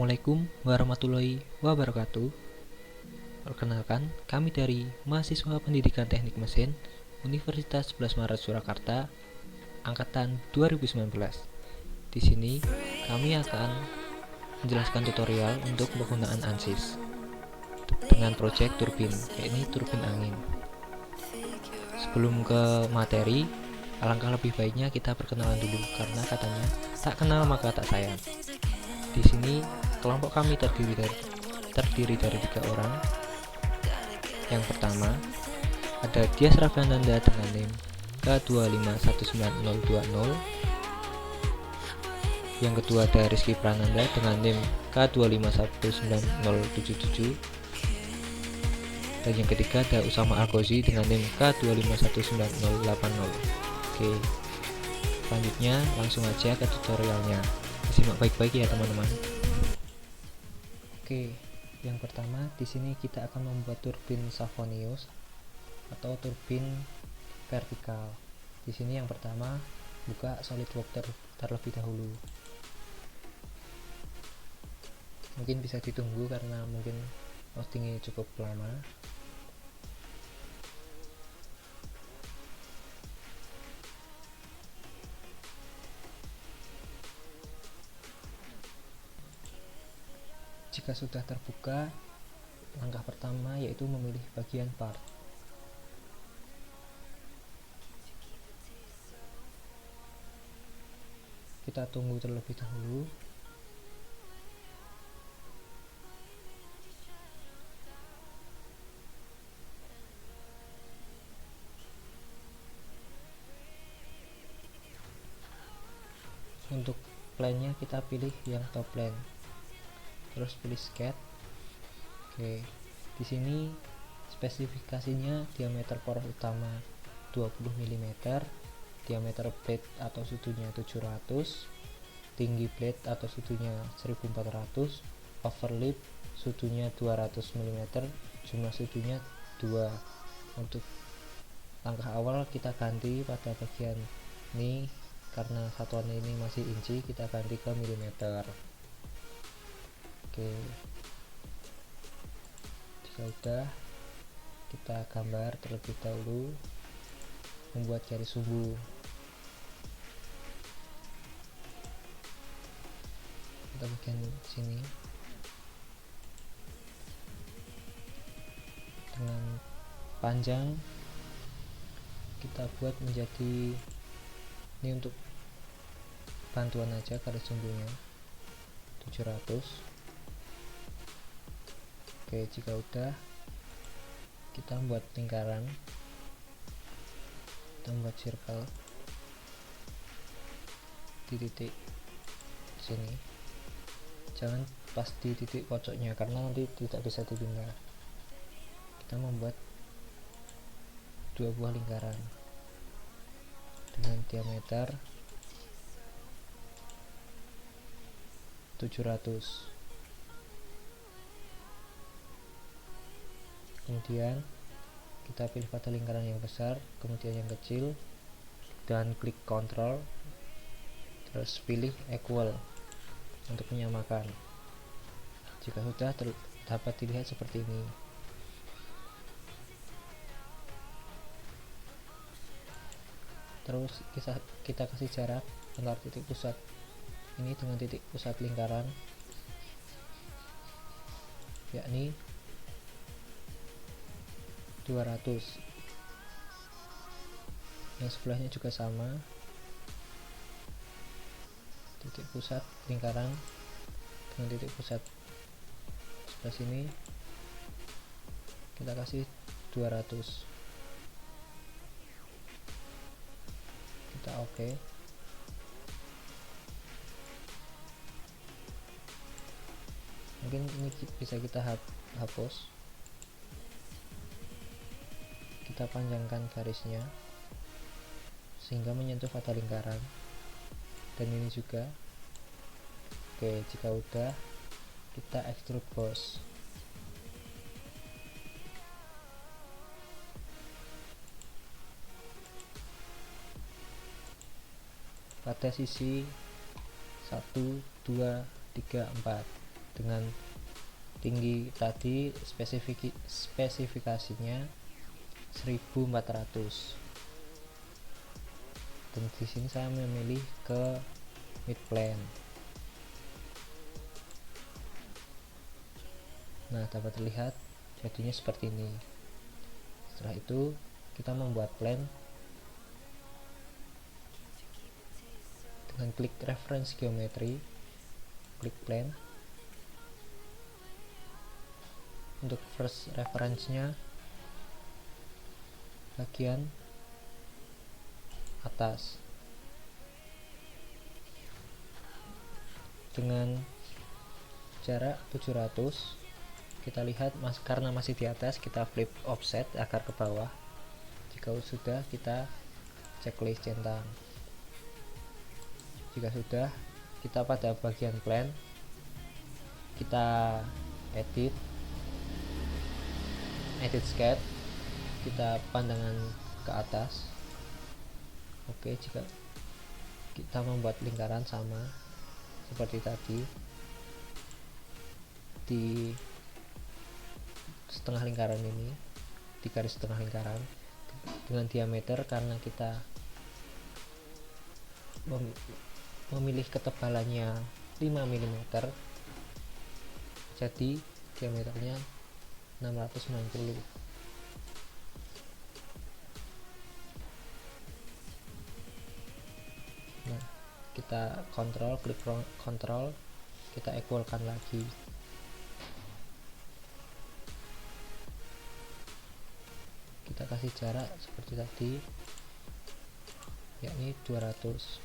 Assalamualaikum warahmatullahi wabarakatuh. Perkenalkan, kami dari mahasiswa Pendidikan Teknik Mesin Universitas 11 Maret Surakarta angkatan 2019. Di sini kami akan menjelaskan tutorial untuk penggunaan ANSYS dengan proyek turbin, yakni turbin angin. Sebelum ke materi, alangkah lebih baiknya kita perkenalan dulu karena katanya tak kenal maka tak sayang. Di sini kelompok kami terdiri dari 3 orang. Yang pertama ada Dias Ravananda dengan NIM K2519020. Yang kedua ada Rizky Prananda dengan NIM K2519077. Dan yang ketiga ada Usama Al-Ghozi dengan NIM K2519080. Oke, selanjutnya langsung aja ke tutorialnya. Simak baik-baik ya teman-teman. Oke, yang pertama di sini kita akan membuat turbin Savonius atau turbin vertikal. Di sini yang pertama buka SolidWorks terlebih dahulu. Mungkin bisa ditunggu karena mungkin loadingnya cukup lama. Jika sudah terbuka, langkah pertama yaitu memilih bagian part. Kita tunggu terlebih dahulu. Untuk plane-nya kita pilih yang top plane. Terus pilih sketch. Oke, di sini spesifikasinya diameter poros utama 20 mm, diameter plate atau sudutnya 700, tinggi plate atau sudutnya 1400, overlap sudutnya 200 mm, jumlah sudutnya 2. Untuk langkah awal kita ganti pada bagian ini karena satuan ini masih inci, kita ganti ke milimeter. Oke, jika sudah, kita gambar terlebih dahulu membuat garis sumbu. Kita bagian sini dengan panjang kita buat menjadi, ini untuk bantuan aja, garis sumbunya 700. Oke, jika udah, kita membuat lingkaran, kita membuat circle di titik sini. Jangan pas di titik pojoknya karena nanti tidak bisa dipindah. Kita membuat 2 buah lingkaran dengan diameter 700. Kemudian kita pilih pada lingkaran yang besar, kemudian yang kecil, dan klik Ctrl, terus pilih equal untuk menyamakan. Jika sudah, dapat dilihat seperti ini. Terus kita kasih jarak antar titik pusat ini dengan titik pusat lingkaran, yakni 200. Yang sebelahnya juga sama, titik pusat lingkaran dengan titik pusat sebelah sini kita kasih 200. Kita oke. Mungkin ini bisa kita hapus. Kita panjangkan garisnya sehingga menyentuh pada lingkaran, dan ini juga. Oke, jika udah, kita extrude boss. Pada sisi 1, 2, 3, 4 dengan tinggi tadi spesifikasinya 1400, dan di sini saya memilih ke mid plane. Nah, dapat terlihat jadinya seperti ini. Setelah itu kita membuat plane dengan klik reference geometry, klik plane. Untuk first reference-nya bagian atas dengan jarak 700. Kita lihat karena masih di atas, kita flip offset agar ke bawah. Jika sudah, kita checklist centang. Jika sudah, kita pada bagian plane, kita edit sketch, kita pandangan ke atas. Oke, jika kita membuat lingkaran sama seperti tadi, di setengah lingkaran ini, di garis setengah lingkaran dengan diameter, karena kita memilih ketebalannya 5 mm, jadi diameternya 690. Nah, kita klik kontrol, kita equalkan lagi. Kita kasih jarak seperti tadi, yakni 200.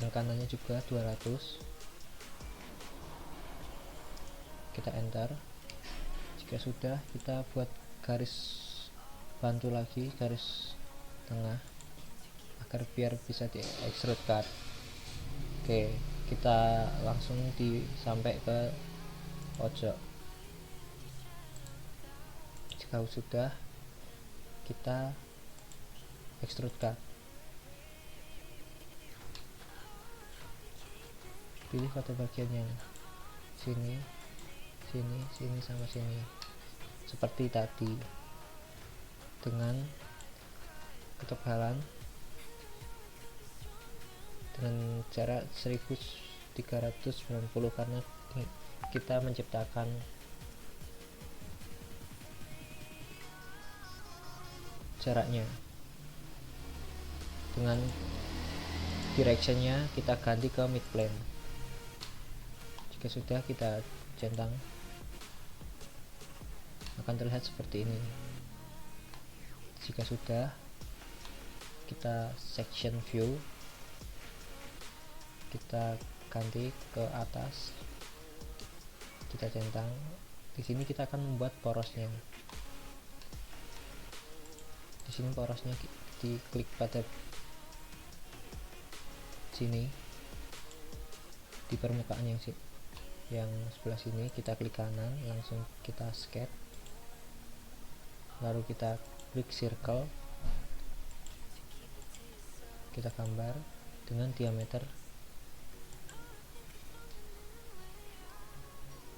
Yang kanannya juga 200. Kita enter. Jika sudah, kita buat garis bantu lagi, garis tengah, agar biar bisa di extrude cut. Oke, kita langsung sampai ke pojok. Jika sudah, kita extrude cut. Pilih pada bagian yang sini sama sini seperti tadi, dengan ketebalan dengan jarak 1390, karena kita menciptakan jaraknya. Dengan directionnya kita ganti ke mid plane. Jika sudah, kita centang, akan terlihat seperti ini. Jika sudah, kita section view, kita ganti ke atas, kita centang. Di sini kita akan membuat porosnya. Di sini porosnya diklik pada sini, di permukaan yang sebelah sini, kita klik kanan, langsung kita sketch, lalu kita klik circle, kita gambar dengan diameter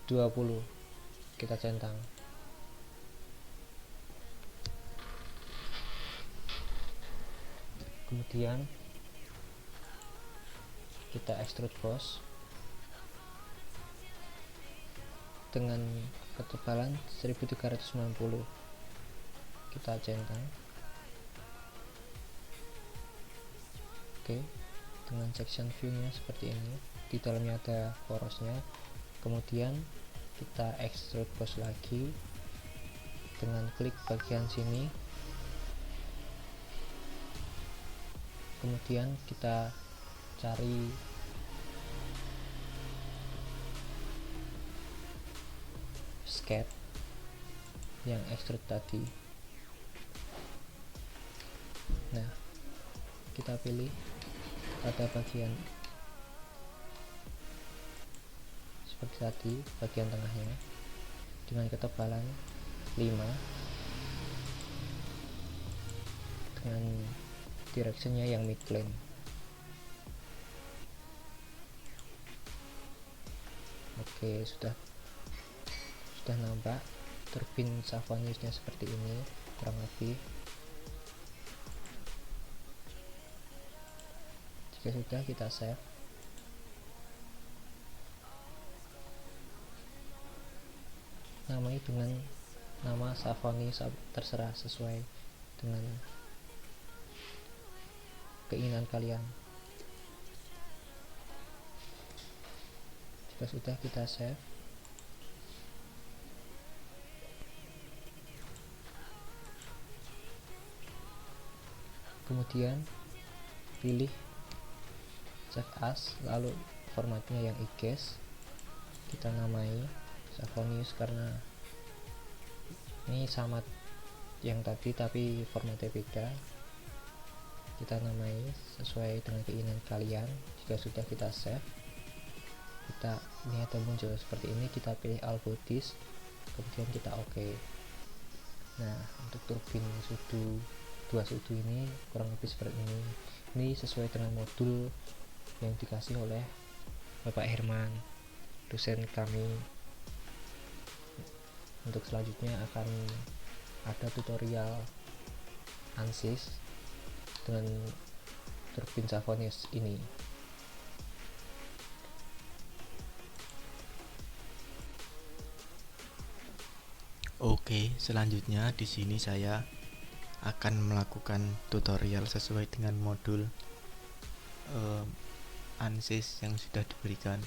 20, kita centang. Kemudian kita extrude boss dengan ketebalan 1390, kita centang. Oke, dengan section view nya seperti ini, di dalamnya ada porosnya. Kemudian kita extrude boss lagi dengan klik bagian sini, kemudian kita cari sketch yang extrude tadi. Nah, kita pilih pada bagian seperti tadi, bagian tengahnya dengan ketebalan 5, dengan directionnya yang mid plane. Oke, sudah nampak turbin Savoniusnya seperti ini kurang lebih. Jika sudah, kita save. Namai dengan nama Savonius, terserah sesuai dengan keinginan kalian. Jika sudah, kita save. Kemudian pilih save as, lalu formatnya yang IGES. Kita namai Savonius karena ini sama yang tadi tapi formatnya beda. Kita namai sesuai dengan keinginan kalian. Jika sudah, kita save. Kita lihat muncul seperti ini, kita pilih all bodies, kemudian kita oke. Nah, untuk turbin sudu 2 sudu ini kurang lebih seperti ini. Ini sesuai dengan modul yang dikasih oleh Bapak Herman, dosen kami. Untuk selanjutnya akan ada tutorial ANSYS dengan turbin Savonius ini. Oke, selanjutnya di sini saya akan melakukan tutorial sesuai dengan modul ANSYS yang sudah diberikan.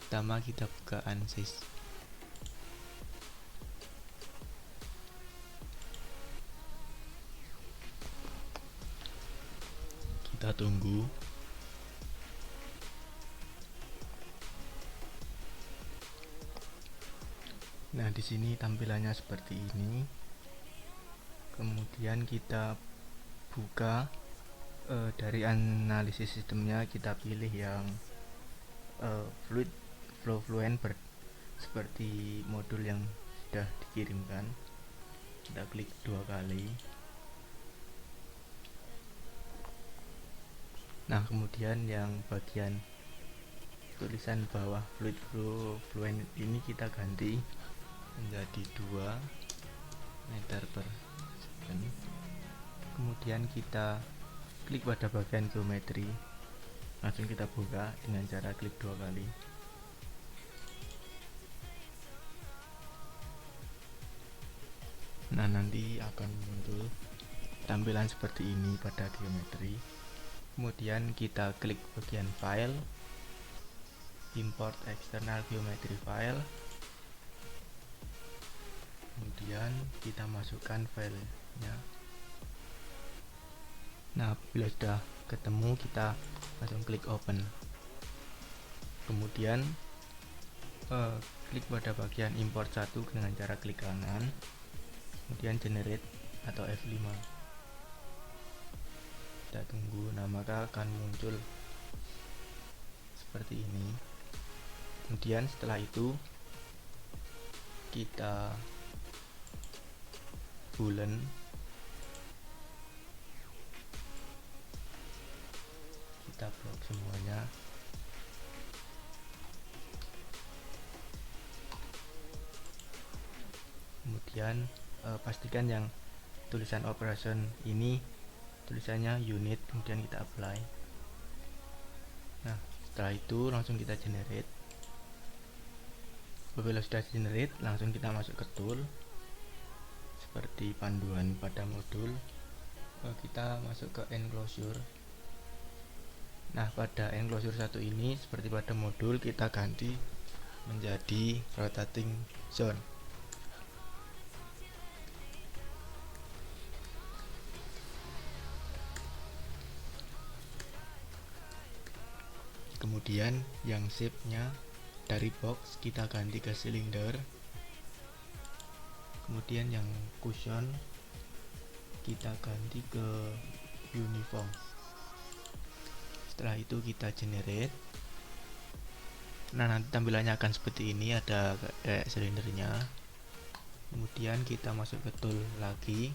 Pertama, kita buka ANSYS. Kita tunggu. Nah, di sini tampilannya seperti ini. Kemudian kita buka dari analisis sistemnya, kita pilih yang fluid flow fluent seperti modul yang sudah dikirimkan. Kita klik 2 kali. Nah, kemudian yang bagian tulisan bawah fluid flow fluent ini kita ganti menjadi 2 meter per second. Kemudian kita klik pada bagian geometri, langsung kita buka dengan cara klik 2 kali. Nah, nanti akan muncul tampilan seperti ini pada geometri. Kemudian kita klik bagian file, import external geometry file. Kemudian kita masukkan filenya. Nah, bila sudah ketemu, kita langsung klik open. Kemudian klik pada bagian import 1 dengan cara klik kanan, kemudian generate atau F5. Kita tunggu. Nah, maka akan muncul seperti ini. Kemudian setelah itu kita bulan, kita blok semuanya. Kemudian pastikan yang tulisan operation ini tulisannya unit, kemudian kita apply. Nah, setelah itu langsung kita generate. Apabila sudah generate, langsung kita masuk ke tool. Seperti panduan pada modul, kita masuk ke enclosure. Nah, pada enclosure 1 ini seperti pada modul, kita ganti menjadi rotating zone. Kemudian yang shape-nya dari box kita ganti ke silinder. Kemudian yang cushion kita ganti ke uniform. Setelah itu kita generate. Nah, nanti tampilannya akan seperti ini, ada kayak silindernya. Kemudian kita masuk ke tool lagi.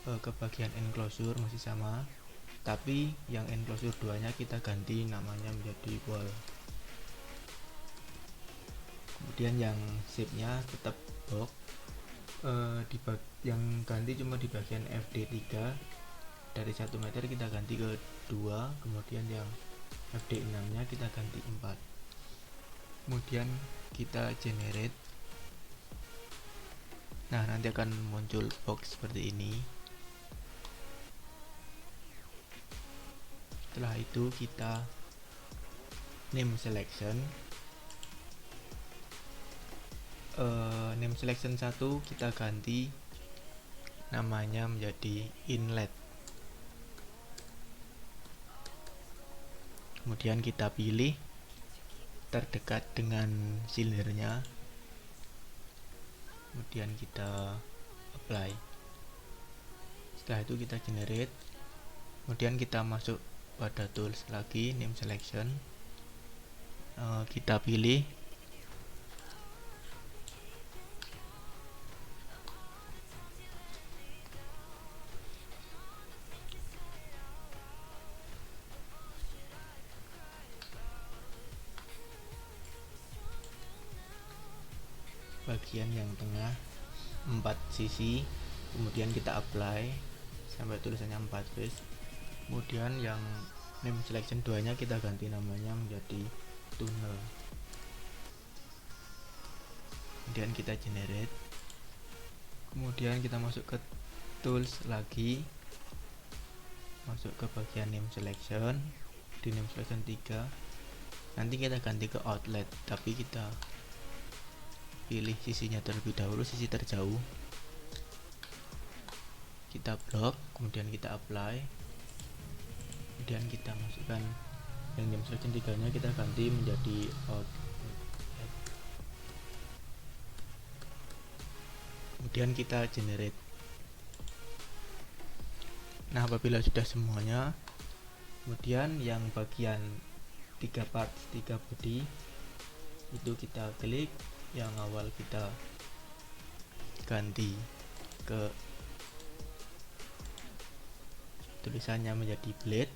ke bagian enclosure masih sama, tapi yang enclosure 2 nya kita ganti namanya menjadi wall. Kemudian yang shape nya tetap box, yang ganti cuma di bagian FD3, dari 1 meter kita ganti ke 2, kemudian yang FD6 nya kita ganti 4. Kemudian kita generate. Nah, nanti akan muncul box seperti ini. Setelah itu kita name selection. Name selection 1 kita ganti namanya menjadi inlet. Kemudian kita pilih terdekat dengan silindernya, kemudian kita apply. Setelah itu kita generate, kemudian kita masuk pada tools lagi, name selection, kita pilih bagian yang tengah 4 sisi, kemudian kita apply sampai tulisannya 4 face. Kemudian yang name selection 2 nya kita ganti namanya menjadi tunnel. Kemudian kita generate, kemudian kita masuk ke tools lagi, masuk ke bagian name selection. Di name selection 3 nanti kita ganti ke outlet, tapi kita pilih sisinya terlebih dahulu, sisi terjauh. Kita blok, kemudian kita apply, kemudian kita masukkan yang name selection 3 nya kita ganti menjadi outlet. Kemudian kita generate. Nah, apabila sudah semuanya, kemudian yang bagian 3 part 3 body itu kita klik, yang awal kita ganti ke tulisannya menjadi blade,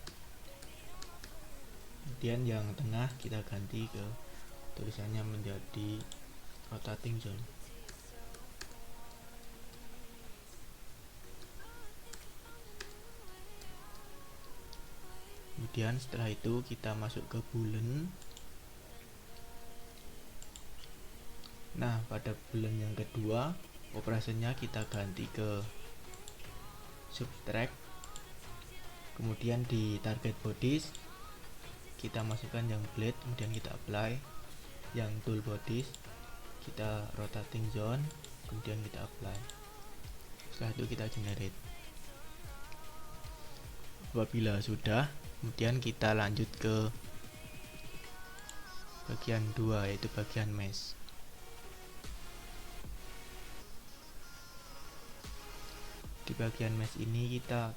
kemudian yang tengah kita ganti ke tulisannya menjadi rotating zone. Kemudian setelah itu kita masuk ke boolean. Nah, pada boolean yang kedua operasinya kita ganti ke subtract. Kemudian di target bodies kita masukkan yang blade, kemudian kita apply. Yang tool bodies kita rotating zone, kemudian kita apply. Setelah itu kita generate. Apabila sudah, kemudian kita lanjut ke bagian 2, yaitu bagian mesh. Di bagian mesh ini kita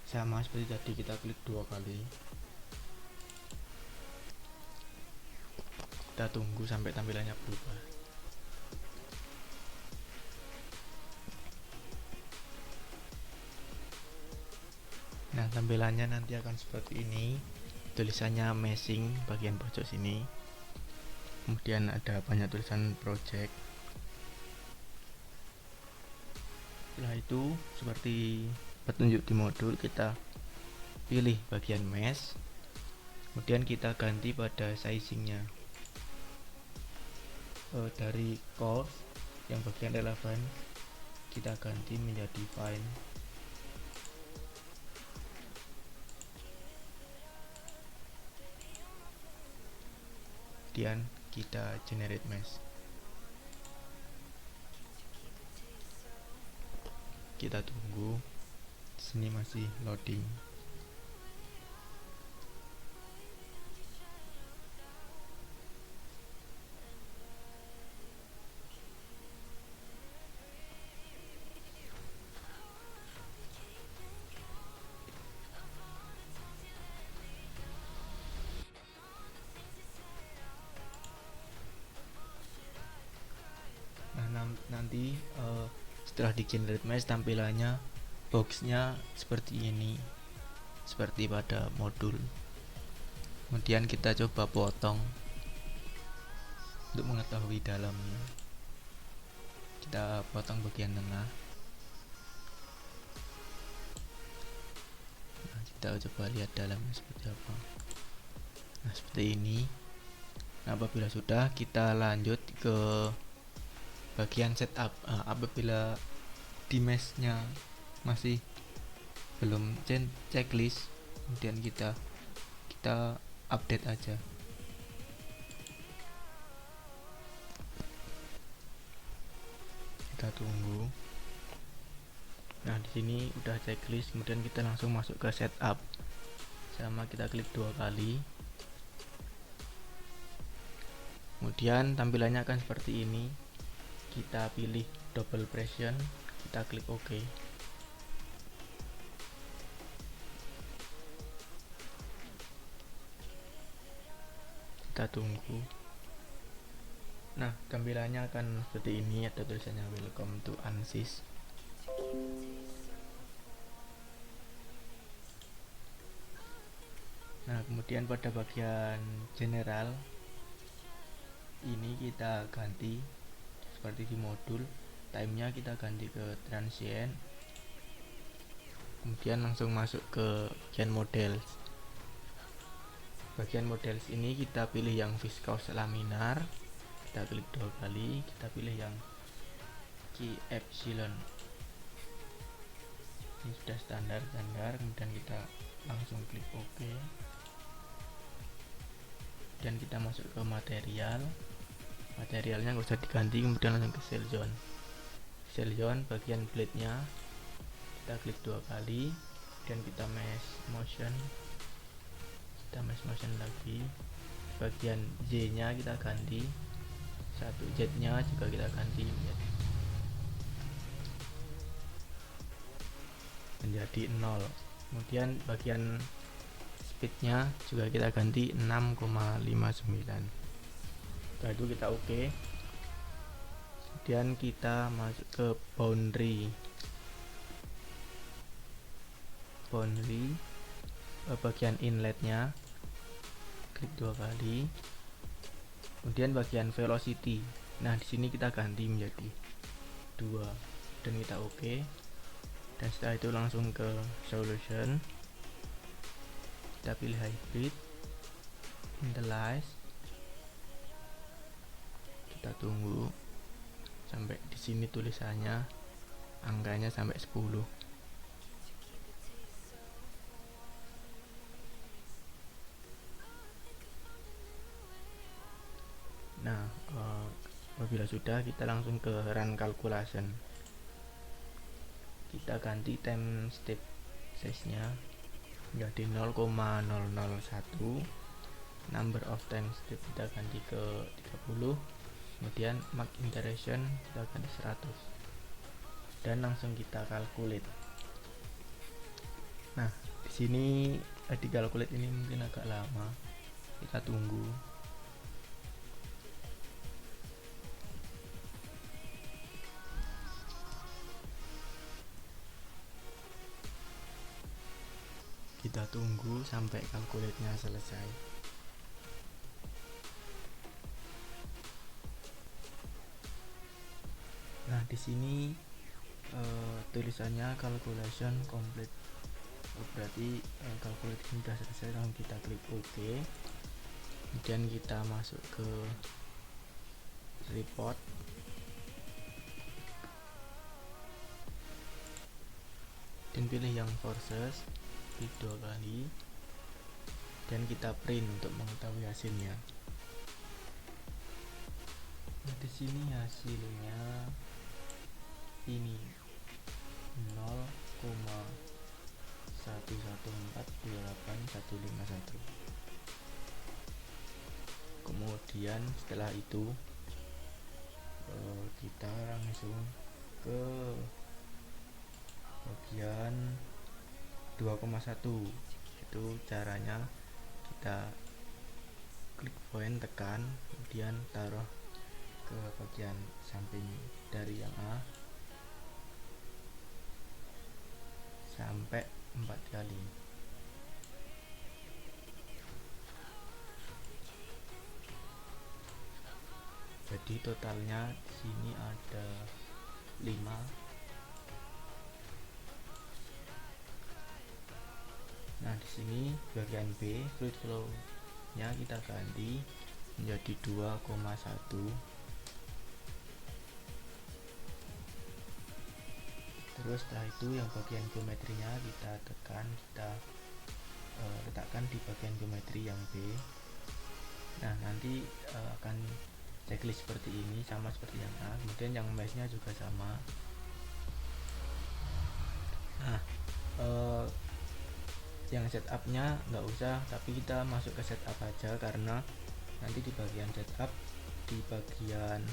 sama seperti tadi, kita klik 2 kali, kita tunggu sampai tampilannya berubah. Nah, tampilannya nanti akan seperti ini. Tulisannya meshing bagian pojok sini, kemudian ada banyak tulisan project. Setelah itu seperti petunjuk di modul, kita pilih bagian mesh, kemudian kita ganti pada sizingnya. Dari coarse yang bagian relevan kita ganti menjadi fine. Kemudian kita generate mesh. Kita tunggu, di sini masih loading. Nah, nanti setelah di generate mesh tampilannya boxnya seperti ini, seperti pada modul. Kemudian kita coba potong untuk mengetahui dalamnya. Kita potong bagian tengah. Nah, kita coba lihat dalamnya seperti apa. Nah, seperti ini. Nah, apabila sudah, kita lanjut ke bagian setup. Nah, apabila di meshnya masih belum checklist, kemudian kita update aja. Kita tunggu. Nah, di sini udah checklist, kemudian kita langsung masuk ke setup. Sama, kita klik 2 kali. Kemudian tampilannya akan seperti ini. Kita pilih double pressure, kita klik OK. Kita tunggu. Nah, tampilannya akan seperti ini, ada tulisannya welcome to ANSYS. Nah, kemudian pada bagian general ini kita ganti seperti di modul, timenya kita ganti ke transient. Kemudian langsung masuk ke bagian models. Bagian models ini kita pilih yang viscose laminar, kita klik 2 kali, kita pilih yang key epsilon. Ini sudah standar, kemudian kita langsung klik OK. Dan kita masuk ke materialnya nggak usah diganti, kemudian langsung ke cell zone bagian blade nya kita klik 2 kali, dan kita mesh motion lagi. Bagian Z nya kita ganti 1, Z nya juga kita ganti menjadi 0. Kemudian bagian speednya juga kita ganti 6,59. Setelah itu kita OK. Kemudian kita masuk ke boundary bagian inletnya, klik 2 kali. Kemudian bagian velocity, nah di sini kita ganti menjadi 2 dan kita OK. Dan setelah itu langsung ke solution, kita pilih hybrid, initialize, kita tunggu sampai di sini tulisannya angkanya sampai 10. Nah, apabila sudah, kita langsung ke run calculation. Kita ganti time step size nya menjadi 0,001. Number of time step kita ganti ke 30. Kemudian mark iteration kita ganti 100, dan langsung kita calculate. Nah, di sini di calculate ini mungkin agak lama, kita tunggu. Kita tunggu sampai calculate-nya selesai. Nah, di sini tulisannya calculation complete. Berarti calculate sudah selesai, langsung kita klik OK. Kemudian kita masuk ke report. Dan pilih yang forces, klik 2 kali, dan kita print untuk mengetahui hasilnya. Nah, di sini hasilnya ini 0,11428151. Kemudian setelah itu kita langsung ke bagian 2,1. Itu caranya, kita klik point, tekan, kemudian taruh ke bagian samping dari yang A. sampai 4 kali. Jadi totalnya di sini ada 5. Nah, di sini bagian B fluid flow-nya kita ganti menjadi 2,1. Terus setelah itu yang bagian geometrinya kita letakkan di bagian geometri yang B. Nah, nanti akan checklist seperti ini, sama seperti yang A. Kemudian yang mesh-nya juga sama. Nah, yang setupnya nggak usah, tapi kita masuk ke setup aja, karena nanti di bagian setup, di bagian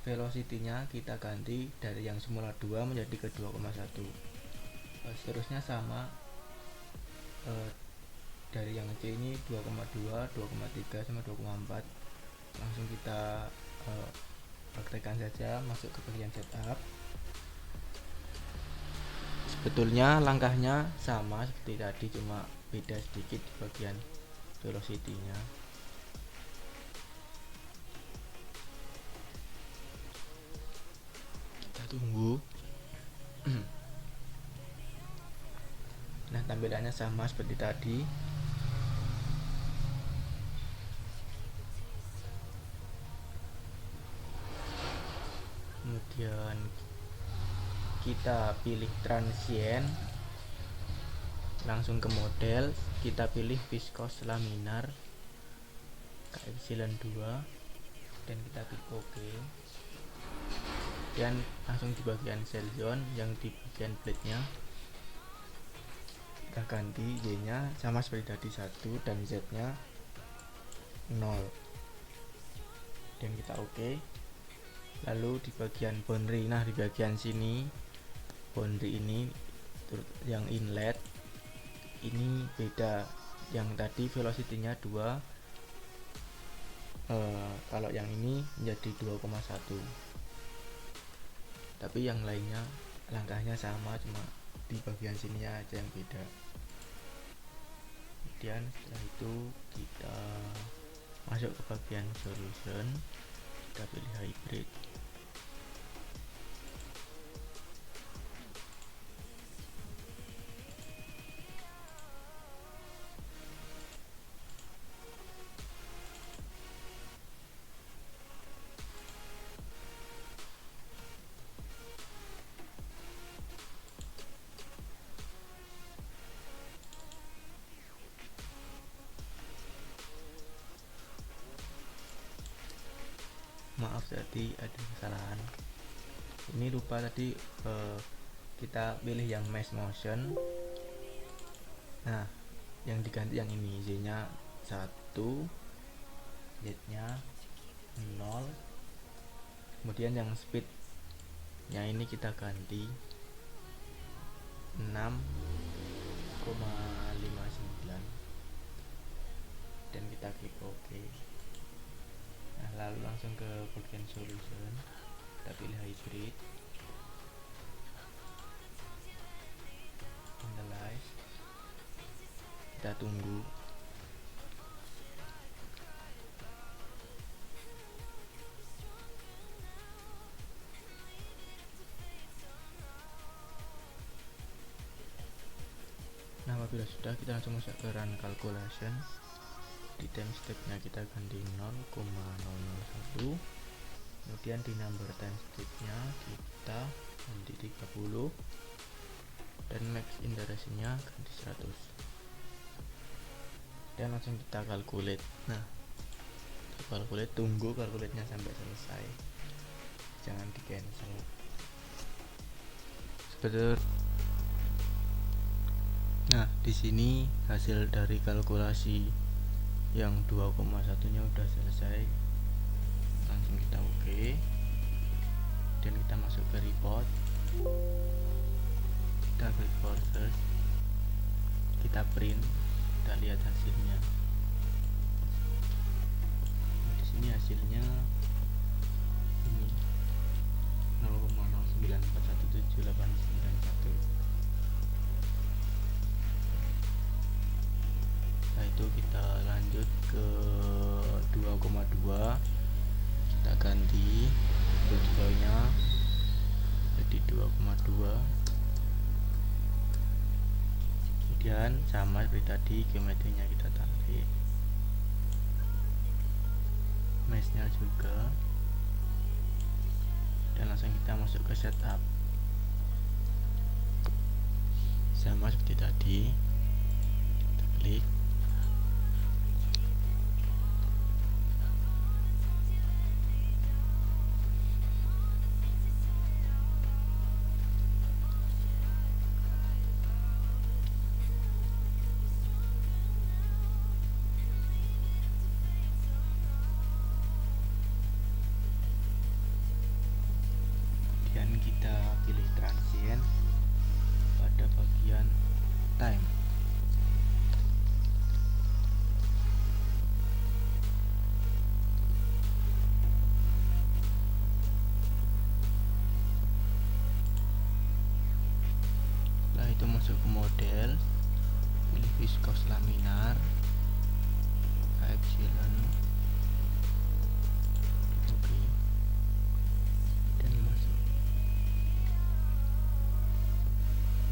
velocity-nya kita ganti dari yang semula 2 menjadi ke 2,1. Seterusnya sama, dari yang C ini 2,2, 2,3 sama 2,4. Langsung kita praktekkan saja, masuk ke bagian setup. Sebetulnya langkahnya sama seperti tadi, cuma beda sedikit di bagian velocity-nya. Kita tunggu. Nah, tampilannya sama seperti tadi. Kemudian kita pilih transient, langsung ke model, kita pilih viscous laminar ke epsilon 2 dan kita klik OK. Dan langsung di bagian cell zone, yang di bagian blade nya kita ganti Y nya sama seperti tadi 1 dan Z nya 0 dan kita OK. Lalu di bagian boundary, nah di bagian sini boundary ini yang inlet ini beda, yang tadi velocity-nya 2, kalau yang ini menjadi 2,1, tapi yang lainnya langkahnya sama, cuma di bagian sini aja yang beda. Kemudian setelah itu kita masuk ke bagian solution, kita pilih hybrid. Maaf tadi ada kesalahan, ini lupa tadi kita pilih yang mesh motion. Nah, yang diganti yang ini, Z nya 1, Z nya 0. Kemudian yang speed nya ini kita ganti 6,59 dan kita klik OK. Nah, lalu langsung ke bagian solution, kita pilih hybrid, analyze, kita tunggu. Nah, apabila sudah, kita langsung masuk ke run calculation. Di time step-nya kita ganti 0,001. Kemudian di number time step-nya kita ganti 30 dan max iteration-nya ganti 100. Dan langsung kita calculate. Nah, calculate, tunggu calculate-nya sampai selesai. Jangan di cancel. Nah, di sini hasil dari kalkulasi yang 2,1 nya udah selesai. Langsung kita OK dan kita masuk ke report, kita klik process, kita print, kita lihat hasilnya. Nah, di sini hasilnya ini 0,09417891. itu kita lanjut ke 2,2, kita ganti fluid flow nya jadi 2,2. kemudian sama seperti tadi, geometrinya kita tarik, mesh nya juga, dan langsung kita masuk ke setup. Sama seperti tadi, kita klik, dan kita pilih transient pada bagian time. Setelah itu masuk ke model, pilih viscose laminar, epsilon, oke, dan masuk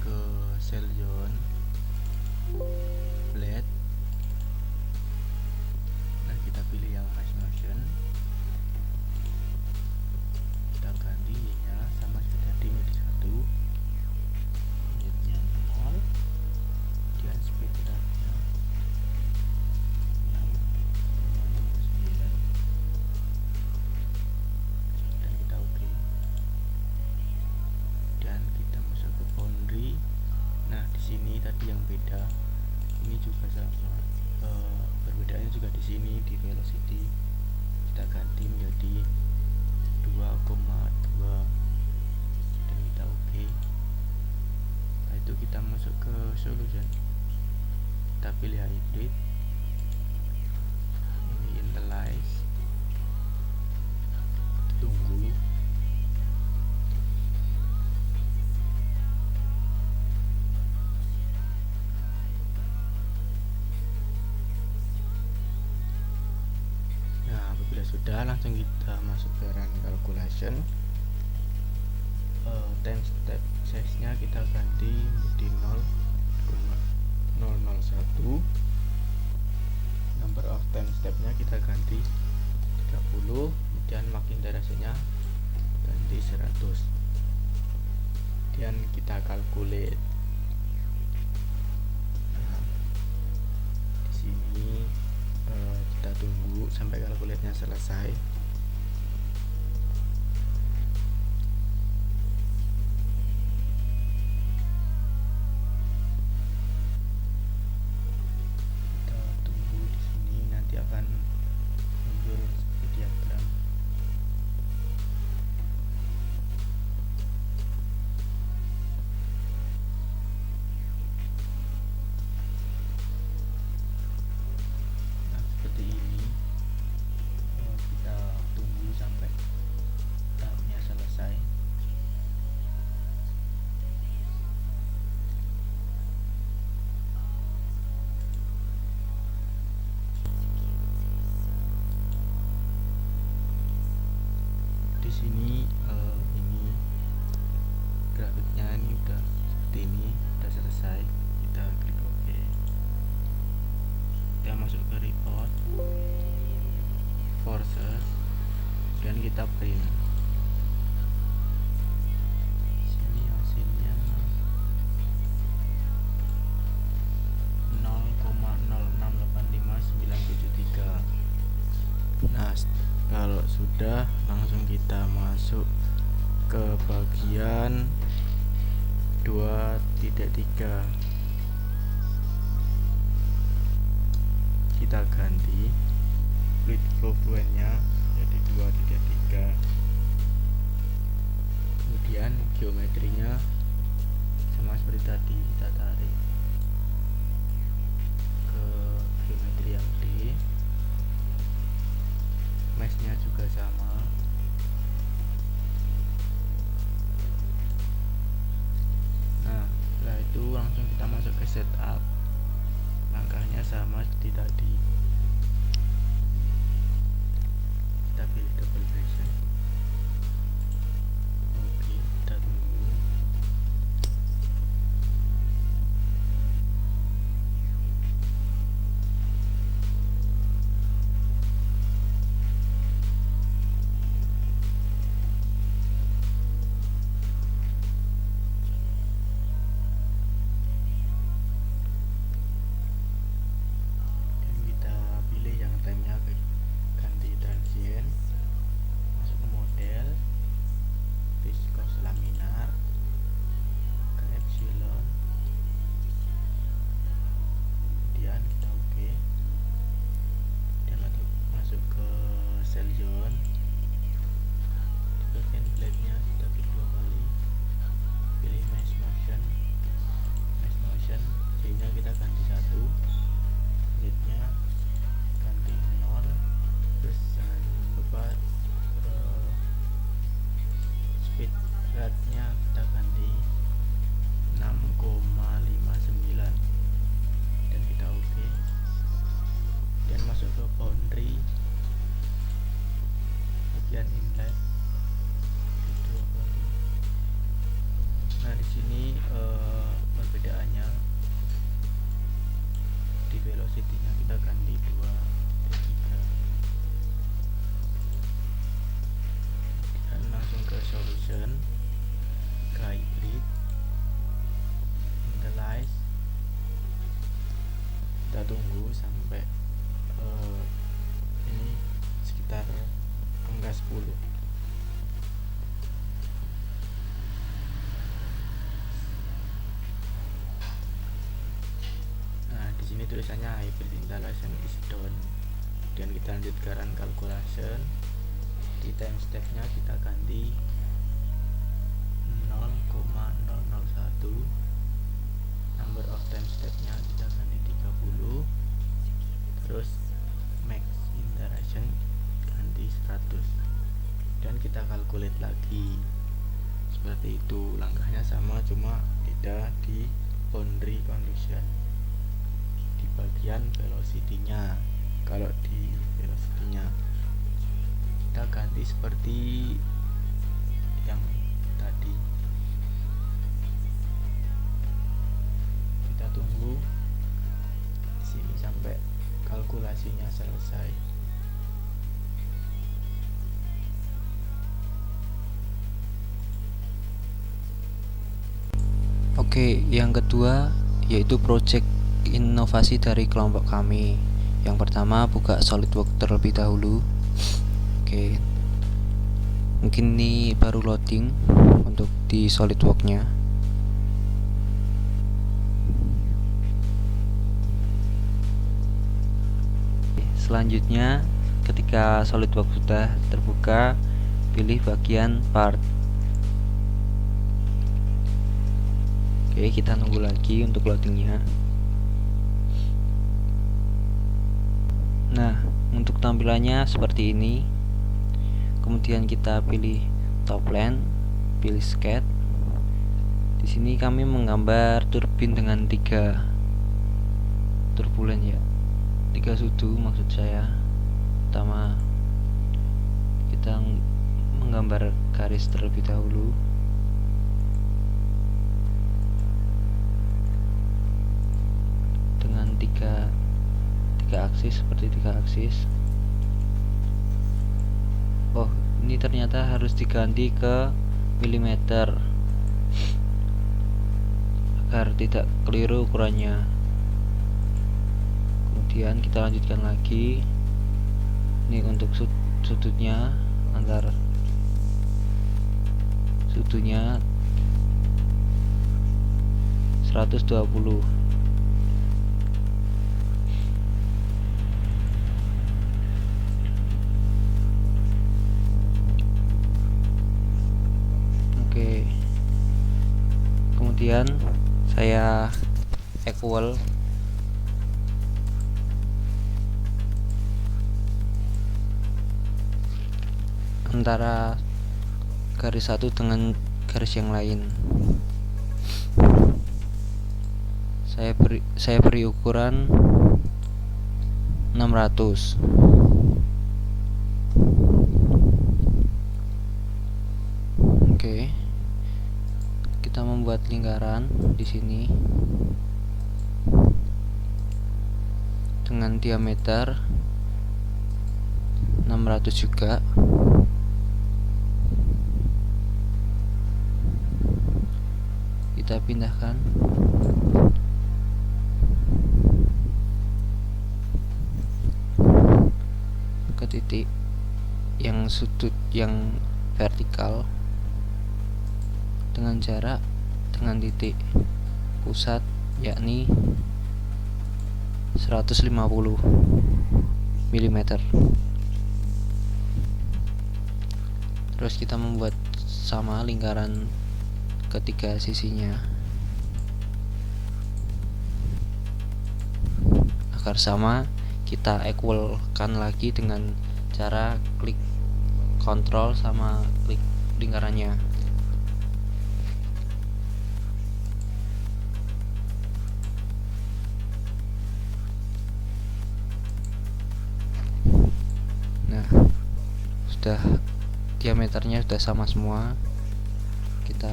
ke cell zone, blade. Nah, kita pilih yang mesh motion, kita ganti Y-nya sama seperti tadi menjadi 1, unitnya 0, dan speed rate-nya 6,9, dan kita oke. Dan kita masuk ke boundary. Nah, di sini tadi yang beda, ini juga sama. Perbedaannya juga di sini di velocity, kita ganti menjadi 2,2, dan kita oke. Setelah itu kita masuk ke solution, kita pilih hybrid, ini initialize, tunggu. Nah, apabila sudah, langsung kita masuk ke run calculation. Time step size nya kita ganti menjadi 0,001. Number of time step nya kita ganti 30, kemudian makin durasinya ganti 100, dan kita calculate. Nah, di sini kita tunggu sampai calculate-nya selesai. Kita tunggu di sini, nanti akan muncul seperti diagram. Nah, seperti ini. Kita tunggu sampai tahapnya selesai. Di sini ini grafiknya ini udah seperti ini, udah selesai. Kita klik OK. Kita masuk ke report, forces, dan kita print. Sini hasilnya 0,0685973. Nah, kalau sudah, langsung kita masuk ke bagian 2.3. Kita ganti fluid flow fluentnya jadi 2.3. Kemudian geometrinya sama seperti tadi, kita tarik ke geometri yang D, mesh-nya juga sama. Nah, setelah itu langsung kita masuk ke setup. Langkahnya sama seperti tadi. boundary, bagian inlet di dua kali. Nah di sini perbedaannya di velocity-nya kita ganti 2 3. Dan langsung ke solution, ke hybrid, initialize. Kita tunggu sampai ini sekitar angka 10. Nah di sini tulisannya hybrid installation is done. Kemudian kita lanjut ke run calculation. Di time step-nya kita ganti 0,001. Number of time step-nya kita ganti 30. Terus max iteration ganti 100. Dan kita calculate lagi. Seperti itu, langkahnya sama, cuma beda di boundary condition, di bagian velocity-nya. Kalau di velocity-nya kita ganti seperti yang tadi. Kita tunggu di sini sampai kalkulasinya selesai. Oke, yang kedua yaitu project inovasi dari kelompok kami. Yang pertama, buka SolidWorks terlebih dahulu. Oke, mungkin ini baru loading untuk di SolidWorks-nya. Selanjutnya, ketika SolidWorks sudah terbuka, pilih bagian part. Oke, kita nunggu lagi untuk loadingnya. Nah, untuk tampilannya seperti ini. Kemudian kita pilih top plane, pilih sketch. Di sini kami menggambar turbin dengan 3 turbulen ya, 3 sudu maksud saya. Pertama, kita menggambar garis terlebih dahulu. Dengan tiga aksis, seperti 3 aksis. Oh, ini ternyata harus diganti ke milimeter agar tidak keliru ukurannya. Kemudian kita lanjutkan lagi. Ini untuk sudutnya, antar sudutnya 120. Oke, kemudian saya equal antara garis satu dengan garis yang lain. Saya beri ukuran 600. Oke. Kita membuat lingkaran di sini dengan diameter 600 juga. Kita pindahkan ke titik yang sudut yang vertikal dengan jarak dengan titik pusat yakni 150 mm. Terus kita membuat sama lingkaran ketiga sisinya agar sama. Kita equalkan lagi dengan cara klik kontrol sama klik lingkarannya. sudah diameternya sudah sama semua, kita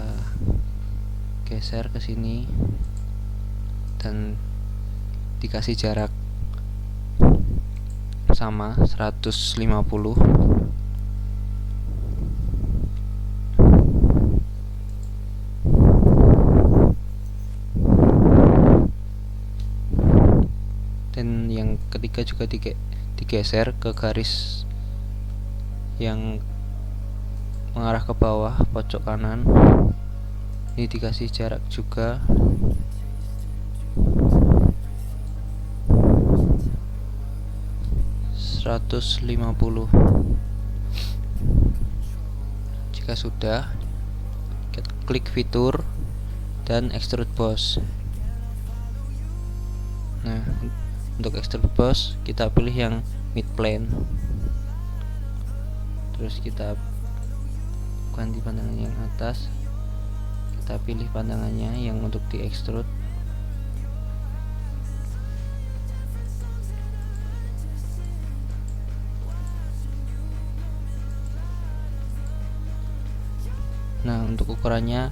geser ke sini dan dikasih jarak sama 150. Dan yang ketiga juga digeser ke garis yang mengarah ke bawah pojok kanan. Ini dikasih jarak juga 150. Jika sudah, kita klik fitur dan extrude boss. Nah, untuk extrude boss kita pilih yang mid plane, terus kita ganti pandangan yang atas, kita pilih pandangannya yang untuk di extrude. Nah, untuk ukurannya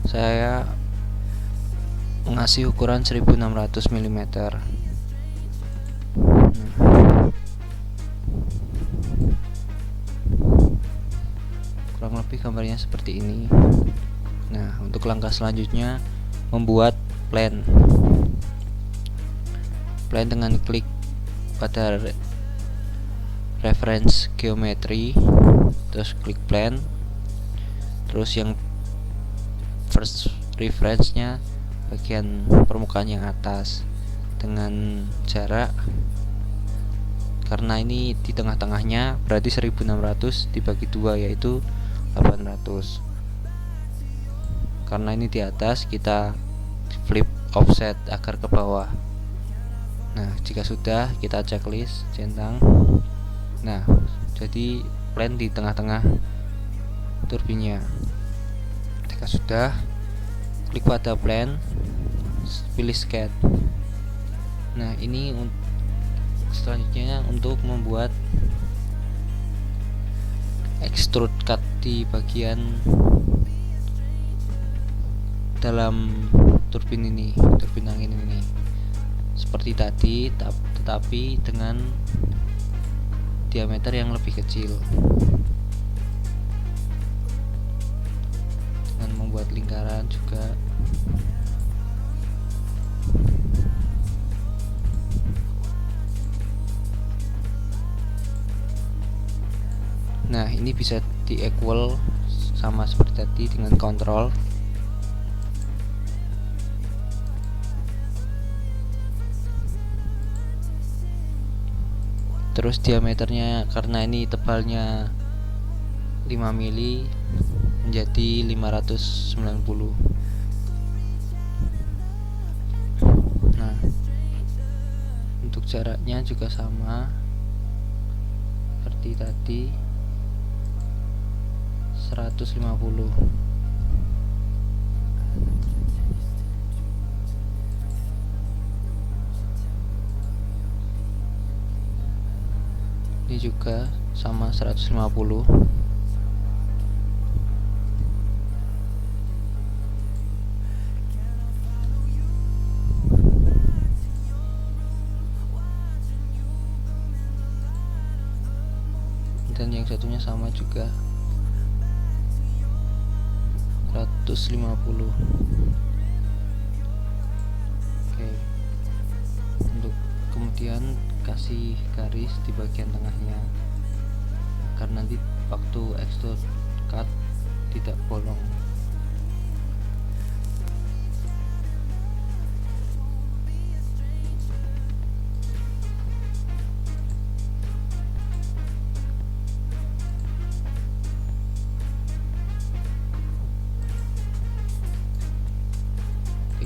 saya mengasih ukuran 1600 mm. Kurang lebih gambarnya seperti ini. Nah, untuk langkah selanjutnya membuat plan dengan klik pada reference geometry, terus klik plan, terus yang first reference nya bagian permukaan yang atas dengan jarak, karena ini di tengah-tengahnya berarti 1600 dibagi 2 yaitu 800. Karena ini di atas, kita flip offset agar ke bawah. Nah, jika sudah, kita checklist centang. Nah, jadi plan di tengah-tengah turbinnya. Jika sudah, klik pada plan, pilih sketch. Nah, ini selanjutnya untuk membuat extrude cut di bagian dalam turbin ini, turbin angin ini, seperti tadi, tetapi dengan diameter yang lebih kecil, dengan membuat lingkaran juga. Nah, ini bisa di equal sama seperti tadi dengan kontrol. Terus diameternya, karena ini tebalnya 5 mili, menjadi 590. Nah, untuk jaraknya juga sama seperti tadi, 150. Ini juga sama 150. Dan yang satunya sama juga 150. Oke. Untuk kemudian kasih garis di bagian tengahnya agar nanti waktu extrude cut tidak bolong.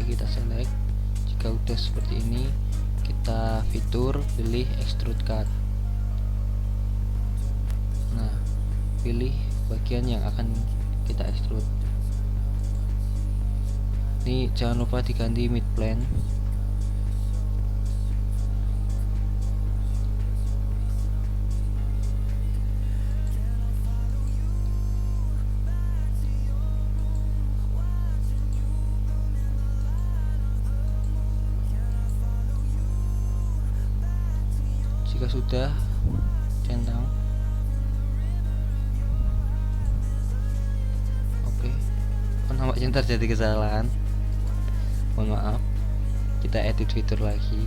Kita select. Jika udah seperti ini, kita fitur, pilih extrude cut. Nah, pilih bagian yang akan kita extrude. Ini jangan lupa diganti mid plane. Jika sudah, centang. Oke, nampaknya terjadi kesalahan, mohon maaf. Kita edit fitur lagi.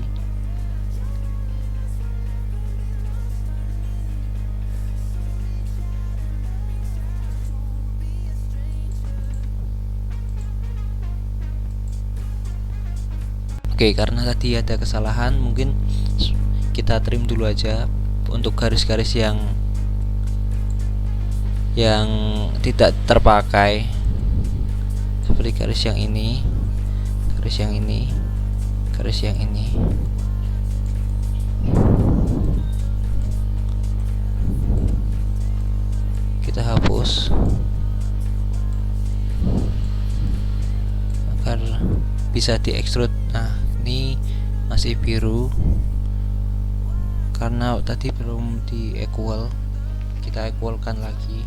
Oke, karena tadi ada kesalahan, mungkin kita trim dulu aja untuk garis-garis yang tidak terpakai, seperti garis yang ini, garis yang ini, garis yang ini. Kita hapus agar bisa diekstrud. Nah, ini masih biru karena tadi belum di equal. Kita equalkan lagi.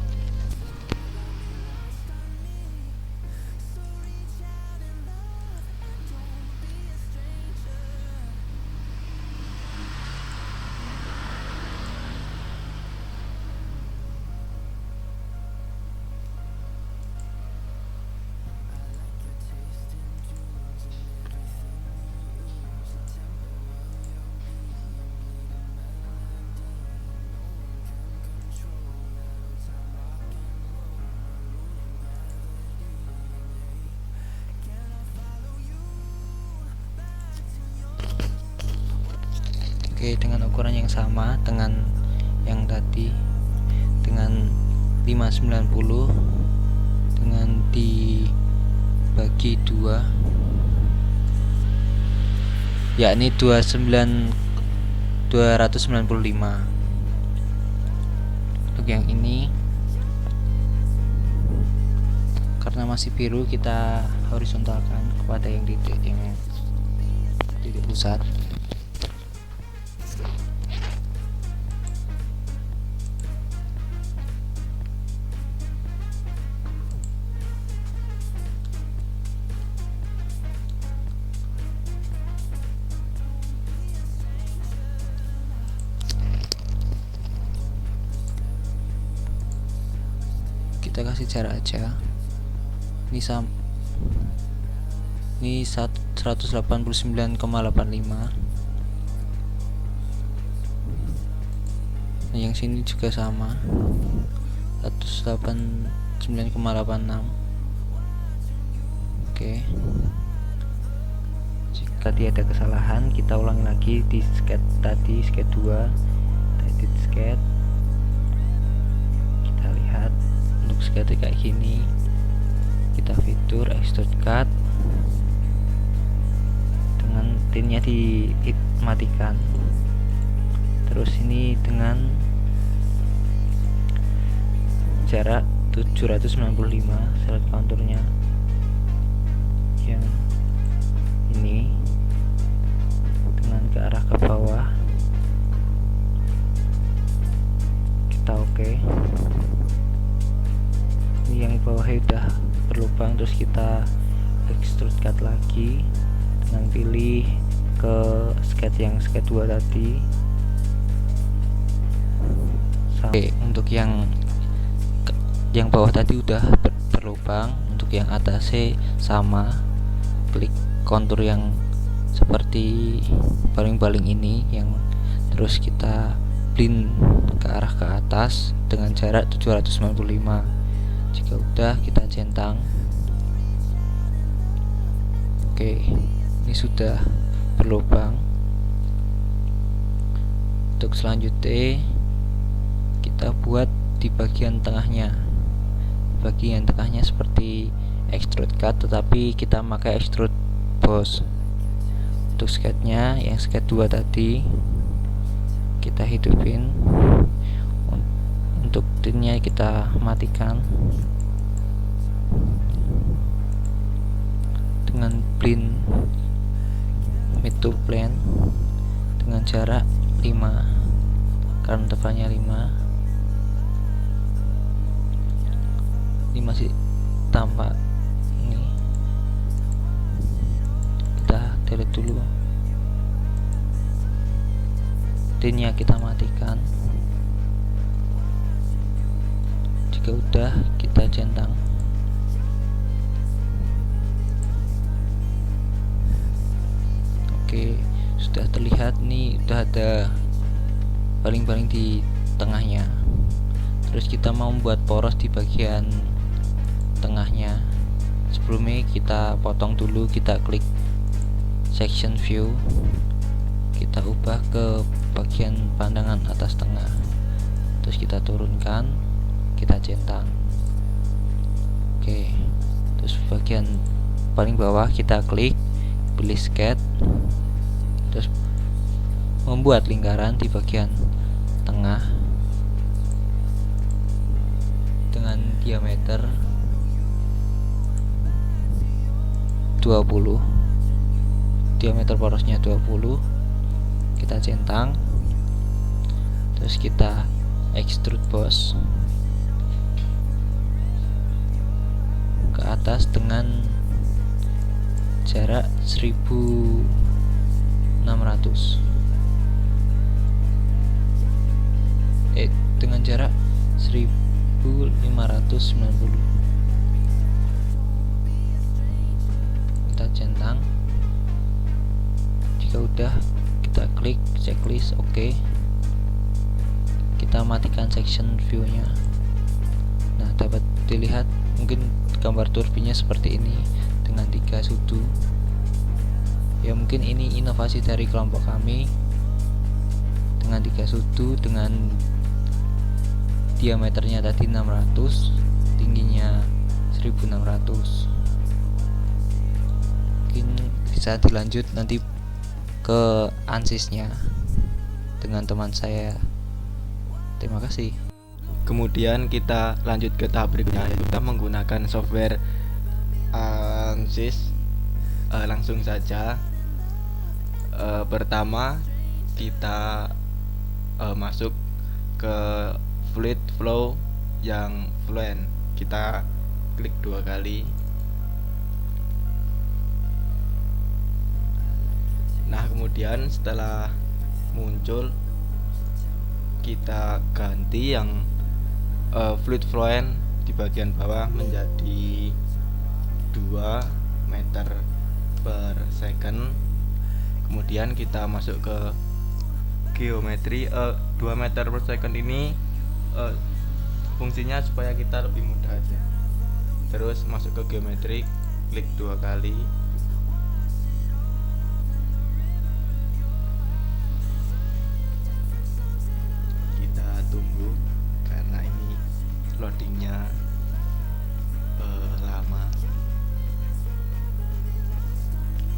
Oke, dengan ukuran yang sama dengan yang tadi, dengan 590, dengan dibagi 2, yakni 295. Untuk yang ini, karena masih biru, kita horizontalkan kepada yang titik pusat. Kita kasih jarak aja. Ini 189,85. Nah, yang sini juga sama, 189,86. Oke. Jika tadi ada kesalahan, kita ulangi lagi di sketch tadi, sketch 2. Kita edit sketch. Kita lihat untuk sketch kayak gini. Kita fitur extrude cut, dengan tinnya dimatikan. Terus ini dengan jarak 795, select konturnya yang ini dengan ke arah ke bawah. Kita oke. Ini yang bawah udah berlubang, terus kita extrude cut lagi dengan pilih ke sketch yang sketch 2 tadi. Oke, untuk yang bawah tadi udah berlubang, untuk yang atasnya sama, klik kontur yang seperti baling-baling ini, yang terus kita blend ke arah ke atas dengan jarak 795. Jika udah, kita centang. Oke, ini sudah berlubang. Untuk selanjutnya kita buat di bagian tengahnya. Bagian tengahnya seperti extrude cut, tetapi kita pakai extrude boss. Untuk sketchnya yang sketch 2 tadi kita hidupin. Untuk tinnya kita matikan dengan blend mid to plane dengan jarak 5, karena tebalnya 5. Ini masih tampak ini, kita delete dulu. tinnya kita matikan. Jika udah, kita centang. Oke, sudah terlihat nih, udah ada baling-baling di tengahnya. Terus kita mau membuat poros di bagian tengahnya. Sebelumnya kita potong dulu, kita klik section view, kita ubah ke bagian pandangan atas tengah, terus kita turunkan, kita centang. Oke, terus bagian paling bawah kita klik, pilih sketch, terus membuat lingkaran di bagian tengah dengan diameter 20, diameter porosnya 20, kita centang, terus kita extrude boss ke atas dengan jarak 1600. Dengan jarak 1590. Kita centang. Jika udah, kita klik checklist OK. Kita matikan section view-nya. Nah, dapat dilihat mungkin gambar turbinnya seperti ini dengan 3 sudu. Ya, mungkin ini inovasi dari kelompok kami, dengan 3 sudu, dengan diameternya tadi 600, tingginya 1600. Mungkin bisa dilanjut nanti ke ansisnya dengan teman saya. Terima kasih. Kemudian kita lanjut ke tahap berikutnya, yaitu kita menggunakan software ANSYS. Langsung saja. Pertama kita masuk ke fluid flow yang fluent. Kita klik 2 kali. Nah, kemudian setelah muncul, kita ganti yang fluid fluent di bagian bawah menjadi 2 meter per second. Kemudian kita masuk ke geometri. 2 meter per second ini fungsinya supaya kita lebih mudah aja. Terus masuk ke geometri, klik 2 kali. Kita tunggu karena ini loadingnya lama.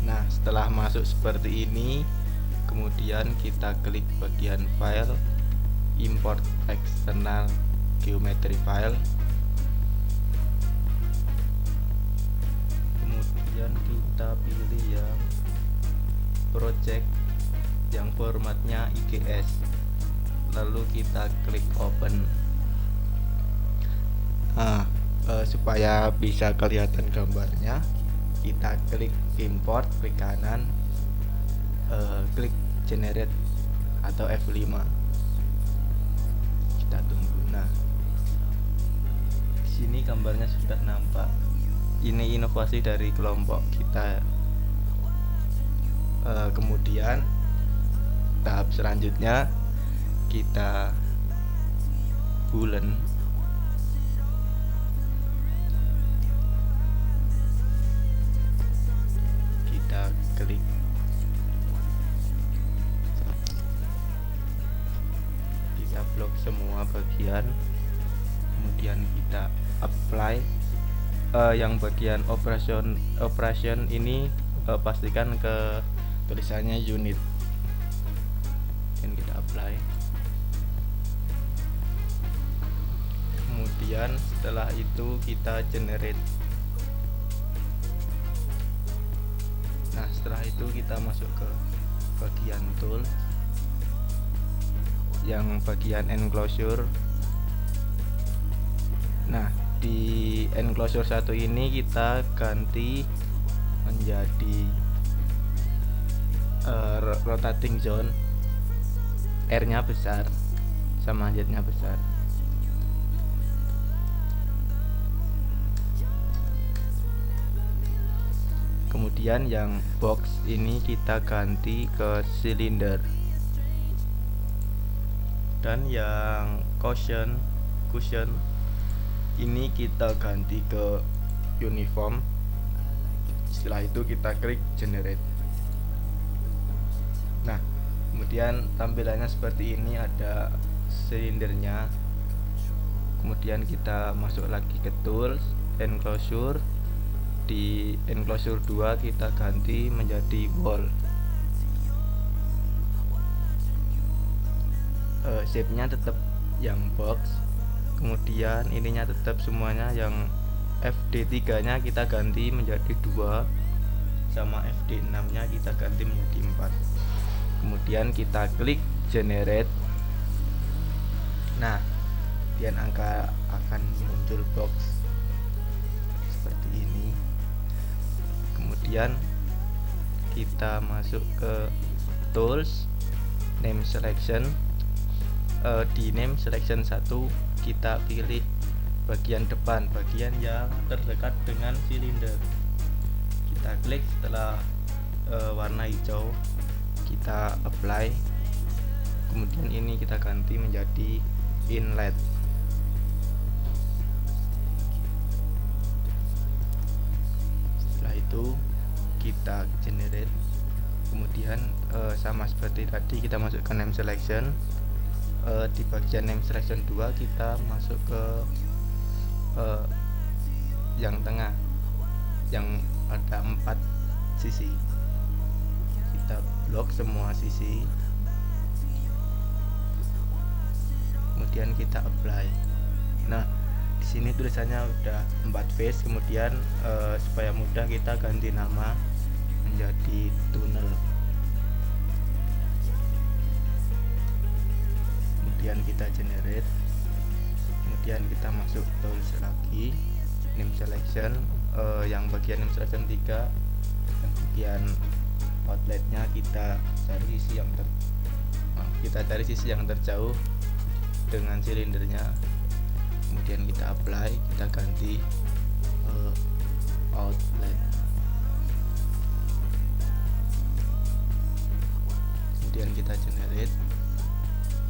Nah, setelah masuk seperti ini, kemudian kita klik bagian file, import external geometry file. Kemudian kita pilih yang project yang formatnya IGS, lalu kita klik open. Supaya bisa kelihatan gambarnya, kita klik import, klik kanan, klik generate atau F5. Kita tunggu. Nah, di sini gambarnya sudah nampak. Ini inovasi dari kelompok kita. Kemudian tahap selanjutnya kita bulen. Kita klik, kita blok semua bagian, kemudian kita apply. Yang bagian operation ini pastikan ke tulisannya unit, dan kita apply. Kemudian setelah itu kita generate. Nah, setelah itu kita masuk ke bagian tool, yang bagian enclosure. Nah, di enclosure 1 ini kita ganti menjadi rotating zone. R nya besar sama Z nya besar. Kemudian yang box ini kita ganti ke silinder, dan yang cushion ini kita ganti ke uniform. Setelah itu kita klik generate. Nah, kemudian tampilannya seperti ini, ada silindernya. Kemudian kita masuk lagi ke tools, enclosure. Di enclosure 2 kita ganti menjadi wall. Shape-nya tetap yang box. Kemudian ininya tetap semuanya yang FD3 nya kita ganti menjadi 2, sama FD6 nya kita ganti menjadi 4. Kemudian kita klik generate. Nah, kemudian angka akan muncul box seperti ini. Kemudian kita masuk ke tools, name selection. Di name selection 1 kita pilih bagian depan, bagian yang terdekat dengan silinder. Kita klik, setelah warna hijau kita apply. Kemudian ini kita ganti menjadi inlet. Setelah itu kita generate. Kemudian sama seperti tadi kita masuk ke name selection. Di bagian name selection 2 kita masuk ke yang tengah yang ada 4 sisi. Kita blok semua sisi, kemudian kita apply. Nah, di sini tulisannya udah 4 face. Kemudian supaya mudah kita ganti nama menjadi tunnel. Kemudian kita generate. Kemudian kita masuk tools lagi, name selection. Yang bagian name selection 3, yang bagian outletnya kita cari sisi yang terjauh dengan silindernya. Kemudian kita apply, kita ganti outlet. Kemudian kita generate.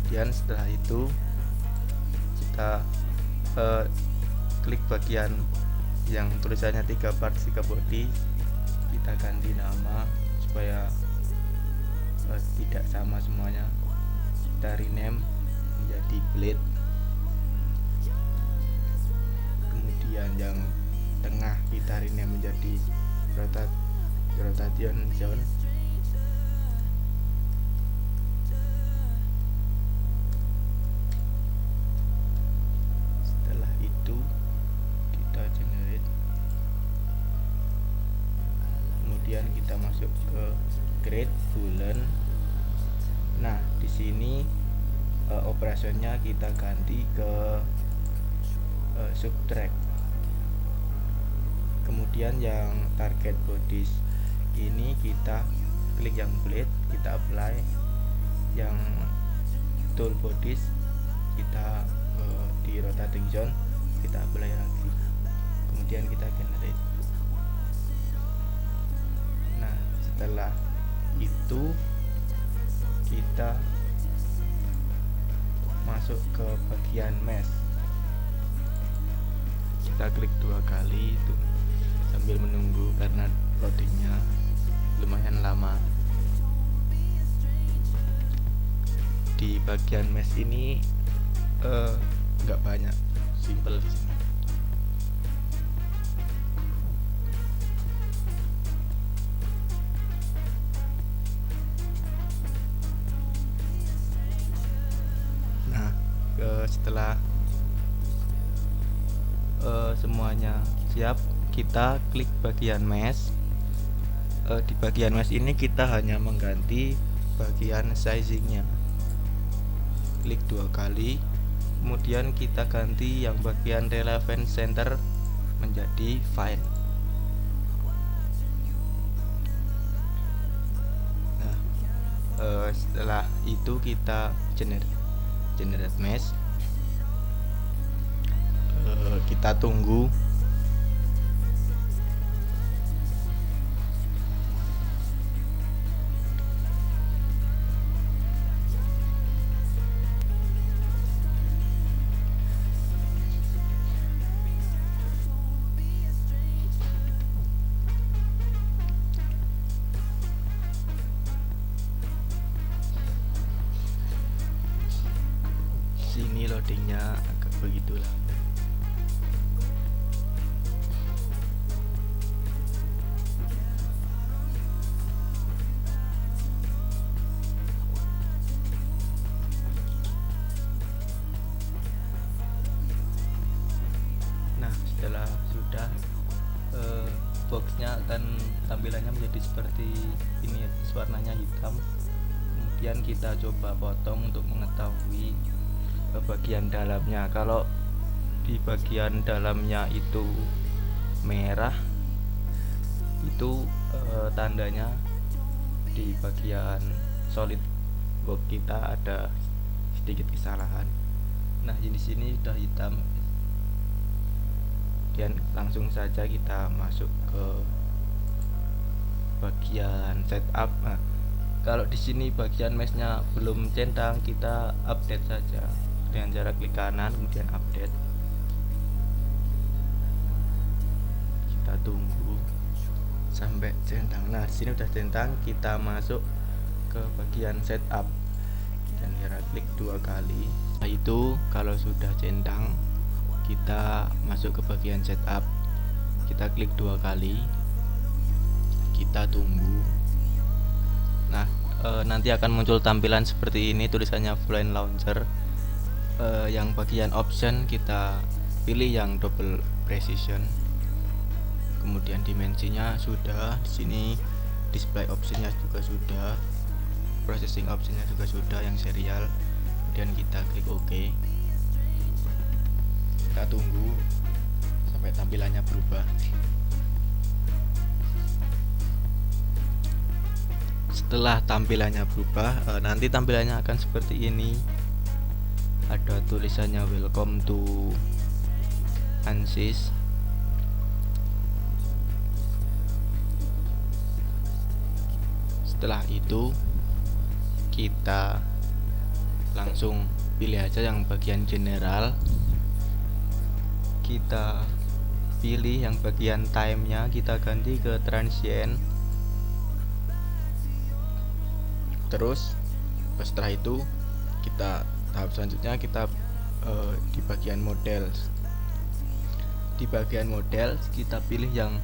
Kemudian setelah itu kita klik bagian yang tulisannya 3 part 3 body, kita ganti nama supaya tidak sama semuanya. Kita rename menjadi blade. Kemudian yang tengah kita rename menjadi rotation zone. Kemudian kita masuk ke create boolean. Nah, di sini operasionnya kita ganti ke subtract. Kemudian yang target bodies ini kita klik yang blade, kita apply. Yang tool bodies kita di rotating zone, kita apply lagi. Kemudian kita generate. Nah, setelah itu kita masuk ke bagian mesh. Kita klik 2 kali itu sambil menunggu karena loadingnya lumayan lama. Di bagian mesh ini nggak banyak, simple di sini. Setelah semuanya siap, kita klik bagian mesh. Di bagian mesh ini kita hanya mengganti bagian sizingnya. Klik 2 kali, kemudian kita ganti yang bagian relevant center menjadi fine. Nah, Setelah itu kita generate mesh. Kita tunggu. Sini loadingnya agak begitu lama. Nah, setelah sudah boxnya akan tampilannya menjadi seperti ini, warnanya hitam. Kemudian kita coba potong untuk mengetahui bagian dalamnya. Kalau di bagian dalamnya itu merah, itu tandanya di bagian solid box kita ada sedikit kesalahan. Nah, di sini sudah hitam. Dan langsung saja kita masuk ke bagian setup. Nah, kalau di sini bagian meshnya belum centang, kita update saja dengan cara klik kanan kemudian update. Kita tunggu sampai centang. Nah, di sini udah centang, kita masuk ke bagian setup dan cara klik 2 kali. Nah, itu kalau sudah centang, kita masuk ke bagian setup. Kita klik 2 kali. Kita tunggu. Nah, nanti akan muncul tampilan seperti ini, tulisannya Fluent Launcher. Yang bagian option kita pilih yang double precision. Kemudian dimensinya sudah, di sini display optionnya juga sudah, processing optionnya juga sudah, yang serial. Kemudian kita klik OK. Kita tunggu sampai tampilannya berubah. Setelah tampilannya berubah, nanti tampilannya akan seperti ini. Ada tulisannya welcome to ANSYS. Setelah itu kita langsung pilih aja yang bagian general. Kita pilih yang bagian time-nya, kita ganti ke transient. Terus setelah itu kita tahap selanjutnya kita di bagian model. Di bagian model kita pilih yang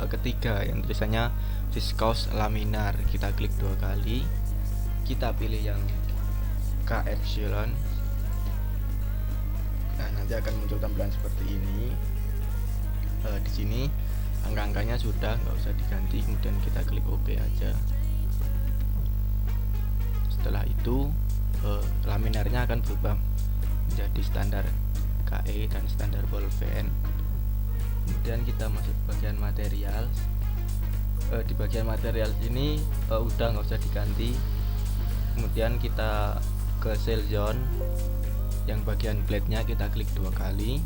ketiga, yang tulisannya viscose laminar. Kita klik 2 kali. Kita pilih yang K epsilon. Nah, nanti akan muncul tampilan seperti ini. Di sini angka-angkanya sudah, nggak usah diganti. Kemudian kita klik OK aja. Setelah itu laminarnya akan berubah menjadi standar KE dan standar ball VN. Kemudian kita masuk ke bagian material. Di bagian material ini udah nggak usah diganti. Kemudian kita ke cell zone, yang bagian blade-nya kita klik 2 kali.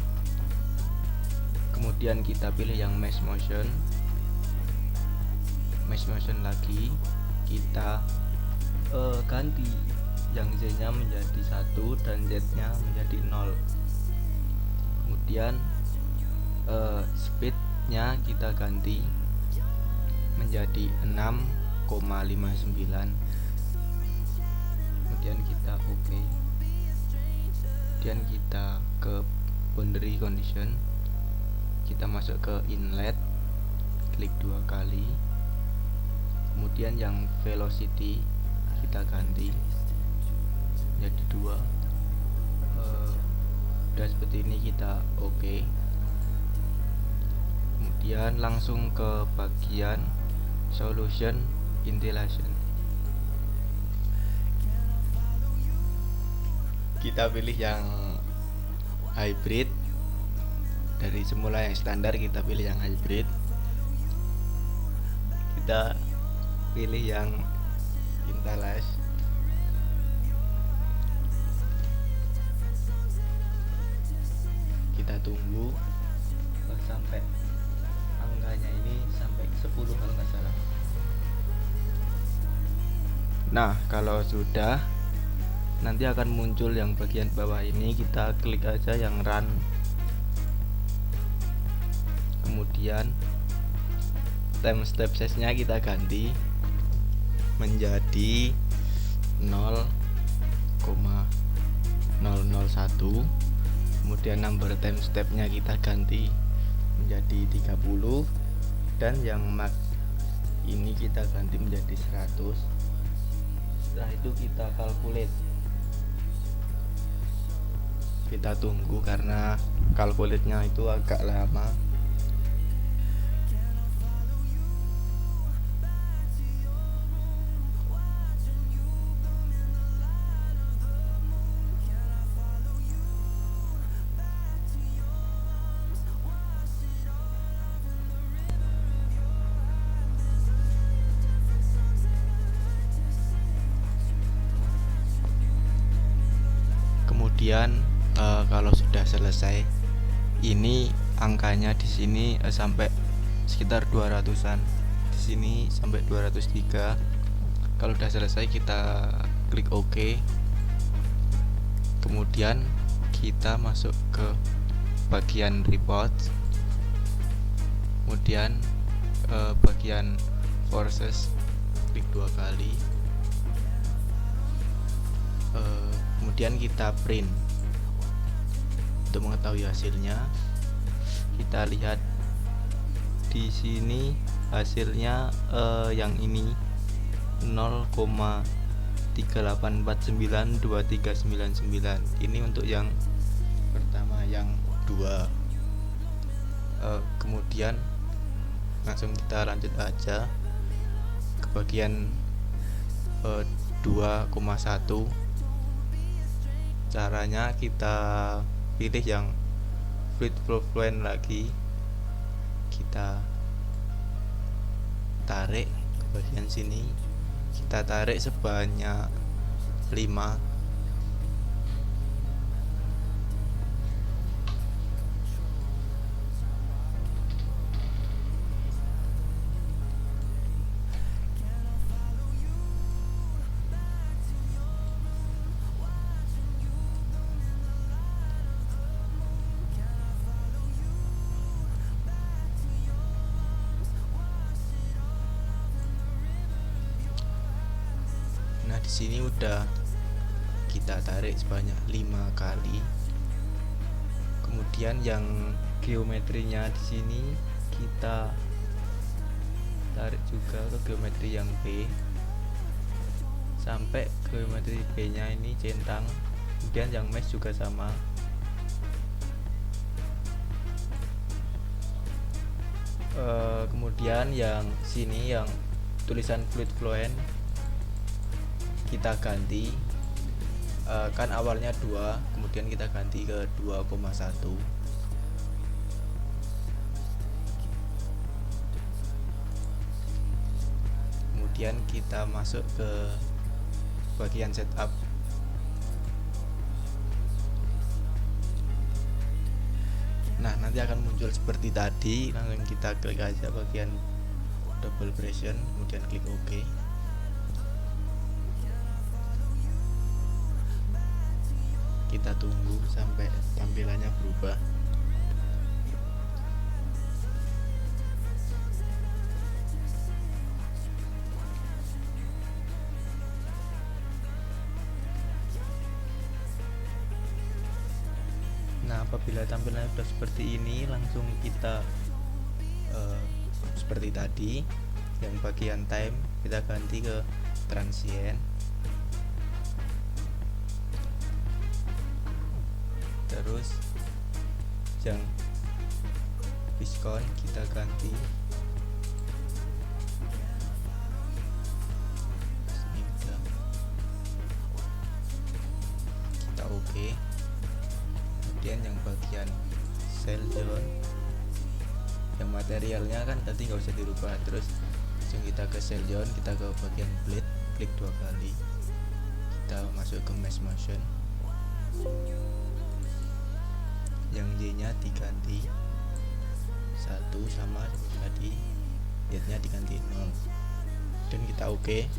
Kemudian kita pilih yang mesh motion lagi. Kita ganti yang Z nya menjadi 1 dan Z nya menjadi 0. Kemudian speed nya kita ganti menjadi 6,59. Kemudian kita OK. Kemudian kita ke boundary condition, kita masuk ke inlet, klik 2 kali. Kemudian yang velocity kita ganti jadi 2. Udah seperti ini, kita OK. Kemudian langsung ke bagian solution intelation. Kita pilih yang hybrid. Dari semula yang standar kita pilih yang hybrid. Kita pilih yang intelligence. tunggu sampai angkanya ini sampai 10 kalau nggak salah. Nah, kalau sudah, nanti akan muncul yang bagian bawah ini, kita klik aja yang run. Kemudian time step size nya kita ganti menjadi 0,001. Kemudian number time step nya kita ganti menjadi 30, dan yang max ini kita ganti menjadi 100. Setelah itu kita calculate. Kita tunggu karena calculate-nya itu agak lama. Kemudian kalau sudah selesai, ini angkanya di sini sampai sekitar 200-an. Di sini sampai 203. Kalau sudah selesai kita klik OK. Kemudian kita masuk ke bagian report. Kemudian bagian forces, klik 2 kali. Kemudian kita print. Untuk mengetahui hasilnya, kita lihat di sini hasilnya yang ini 0,38492399. Ini untuk yang pertama, yang dua. Kemudian langsung kita lanjut aja ke bagian 2,1. Caranya kita pilih yang fluid flow fluent lagi, kita tarik ke bagian sini, kita tarik sebanyak 5. Nah, di sini udah kita tarik sebanyak 5 kali. Kemudian yang geometrinya di sini kita tarik juga ke geometri yang B sampai geometri B nya ini centang. Kemudian yang mesh juga sama. Kemudian yang sini yang tulisan fluid fluent kita ganti, kan awalnya 2, kemudian kita ganti ke 2,1. Kemudian kita masuk ke bagian setup. Nah, nanti akan muncul seperti tadi. Langsung kita klik aja bagian double pressure, kemudian klik OK. Kita tunggu sampai tampilannya berubah. Nah, apabila tampilannya sudah seperti ini, langsung kita seperti tadi, yang bagian time kita ganti ke transient. Terus yang diskon kita ganti ini udah, kita OK. Kemudian yang bagian cell zone, yang materialnya kan tadi nggak usah dirubah. Terus langsung kita ke cell zone, kita ke bagian blade, klik 2 kali, kita masuk ke mesh motion. yang Y nya diganti 1 sama seperti tadi, Z nya diganti 0, dan kita oke.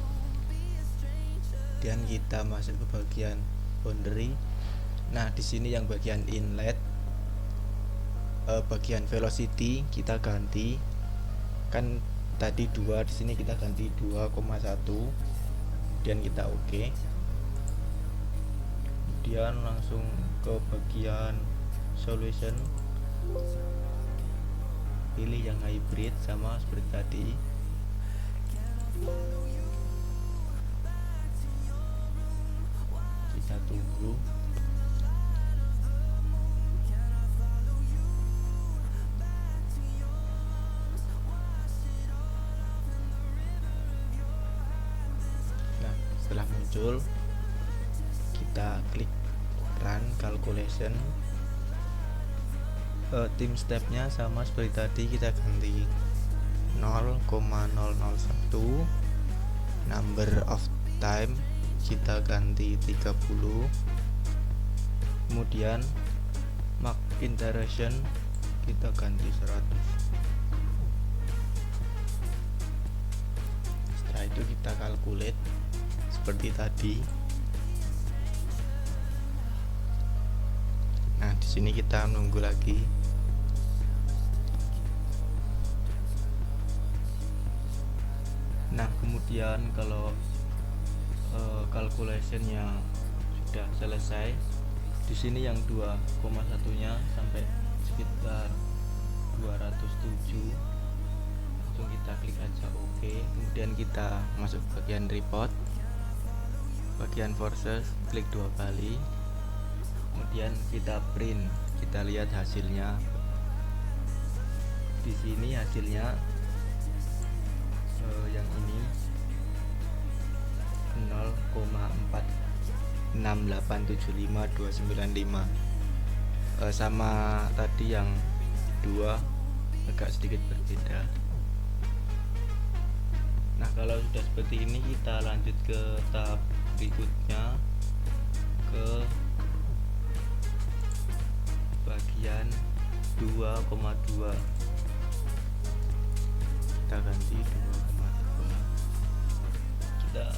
Dan kita masuk ke bagian boundary. Nah, di sini yang bagian inlet, bagian velocity kita ganti, kan tadi 2, di sini kita ganti 2,1, dan kita oke. Kemudian langsung ke bagian solution, pilih yang hybrid sama seperti tadi. Kita tunggu. Nah, setelah muncul, kita klik run calculation. Tim stepnya sama seperti tadi, kita ganti 0,001, number of time kita ganti 30, kemudian mark iteration kita ganti 100. Setelah itu kita calculate seperti tadi. Nah, di sini kita menunggu lagi. Nah, kemudian kalau calculationnya sudah selesai, di sini yang 2,1-nya sampai sekitar 207, langsung kita klik aja oke. Kemudian kita masuk bagian report, bagian forces, klik 2 kali, kemudian kita print, kita lihat hasilnya. Di sini hasilnya yang ini 0,46875295, sama tadi yang 2 agak sedikit berbeda. Nah, kalau sudah seperti ini, kita lanjut ke tahap berikutnya, ke bagian 2,2. Kita ganti 2,2. Kita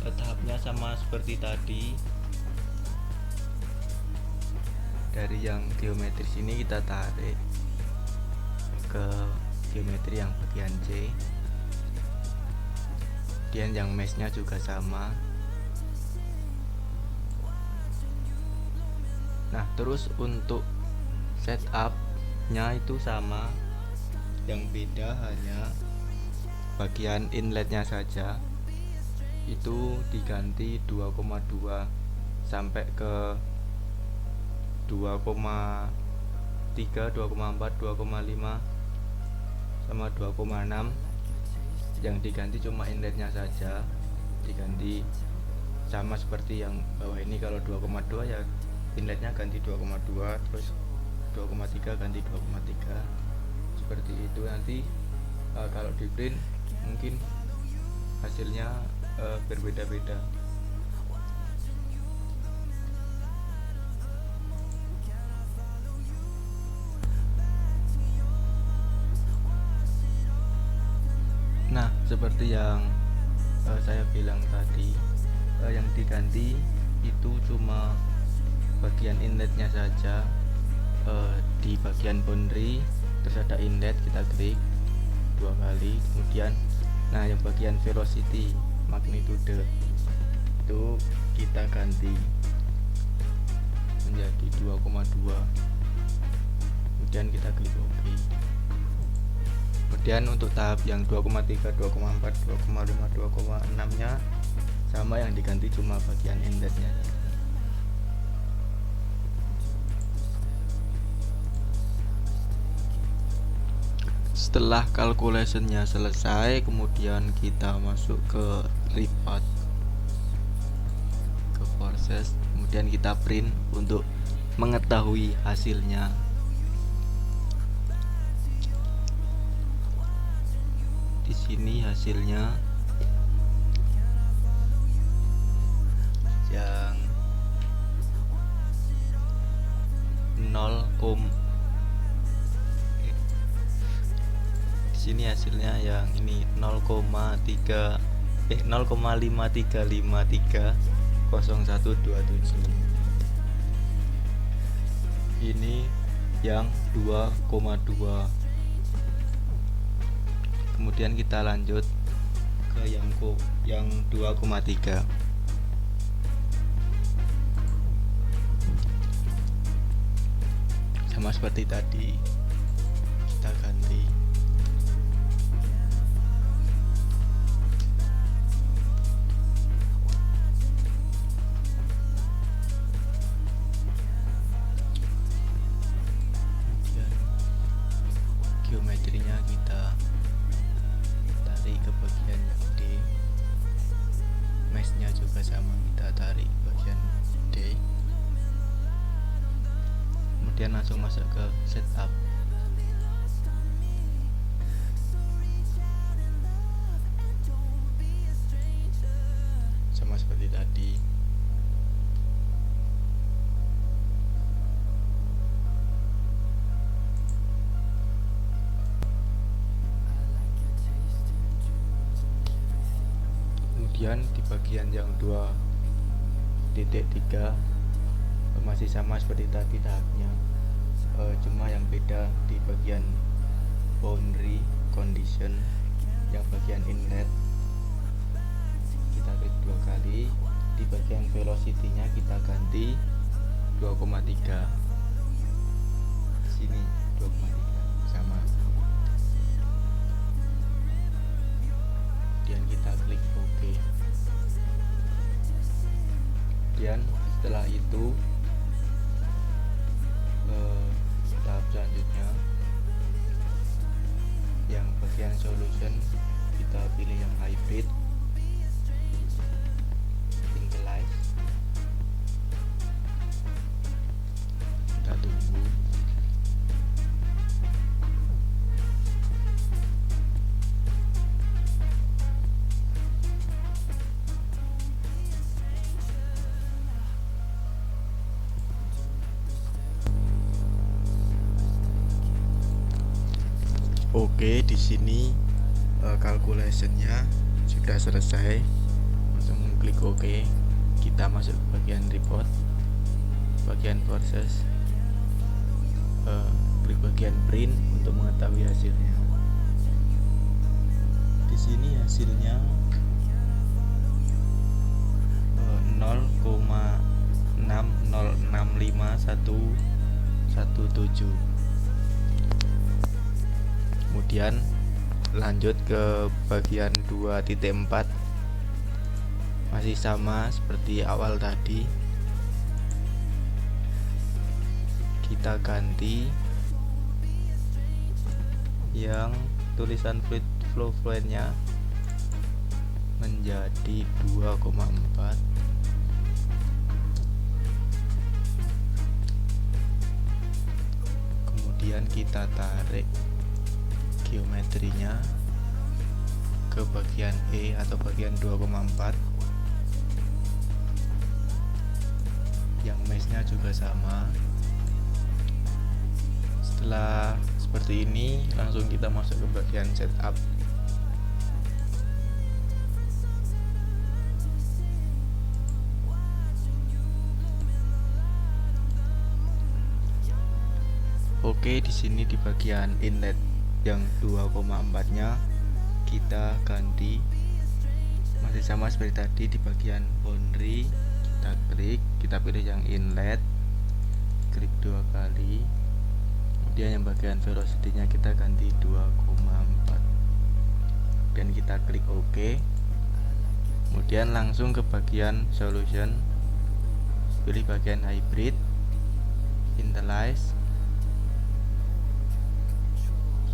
tahapnya sama seperti tadi. Dari yang geometris ini kita tarik ke geometri yang bagian C. Kemudian yang mesh-nya juga sama. Nah, terus untuk setup-nya itu sama. Yang beda hanya bagian inletnya saja, itu diganti 2,2 sampai ke 2,3, 2,4, 2,5 sama 2,6. Yang diganti cuma inletnya saja, diganti sama seperti yang bawah ini. Kalau 2,2 ya inletnya ganti 2,2, terus 2,3 ganti 2,3, seperti itu. Nanti kalau di print mungkin hasilnya berbeda-beda. Nah, seperti yang saya bilang tadi, yang diganti itu cuma bagian inletnya saja. Di bagian boundary terus ada inlet, kita klik 2 kali, kemudian nah yang bagian velocity magnitude itu kita ganti menjadi 2,2, kemudian kita klik OK. Kemudian untuk tahap yang 2,3, 2,4, 2,5, 2,6 nya sama, yang diganti cuma bagian inletnya. Setelah calculationnya selesai, kemudian kita masuk ke report, ke forces, kemudian kita print untuk mengetahui hasilnya. Di sini hasilnya yang 0,001 di sini hasilnya yang ini 0,53530,127. Ini yang 2,2. Kemudian kita lanjut ke yang 2,3. Sama seperti tadi, kita ganti. Kemudian geometrinya kita tarik ke bagian yang D. Mesh-nya juga sama, kita tarik bagian D. Kemudian langsung masuk ke setup. Sama seperti tadi. Kemudian di bagian yang 2.3 masih sama seperti tadi tahapnya, cuma yang beda di bagian boundary condition, yang bagian inlet kita klik 2 kali. Di bagian velocity-nya kita ganti 2,3. Sini 2,3 sama. Kemudian kita klik OK. Kemudian setelah itu tahap selanjutnya yang bagian solution, kita pilih yang hybrid, initialize, kita tunggu. Oke, di sini calculation-nya sudah selesai. Langsung klik OK. Kita masuk ke bagian report, bagian process, klik bagian print untuk mengetahui hasilnya. Di sini hasilnya 0,6065117. Kemudian lanjut ke bagian 2.4, masih sama seperti awal tadi, kita ganti yang tulisan fluid flow fluidnya menjadi 2,4. Kemudian kita tarik geometrinya ke bagian E atau bagian 2,4. Yang mesh-nya juga sama. Setelah seperti ini, langsung kita masuk ke bagian setup. Oke, di sini di bagian inlet yang 2,4-nya kita ganti, masih sama seperti tadi. Di bagian boundary kita klik, kita pilih yang inlet, klik 2 kali. Kemudian yang bagian velocity-nya kita ganti 2,4 dan kita klik OK. Kemudian langsung ke bagian solution, pilih bagian hybrid, initialize,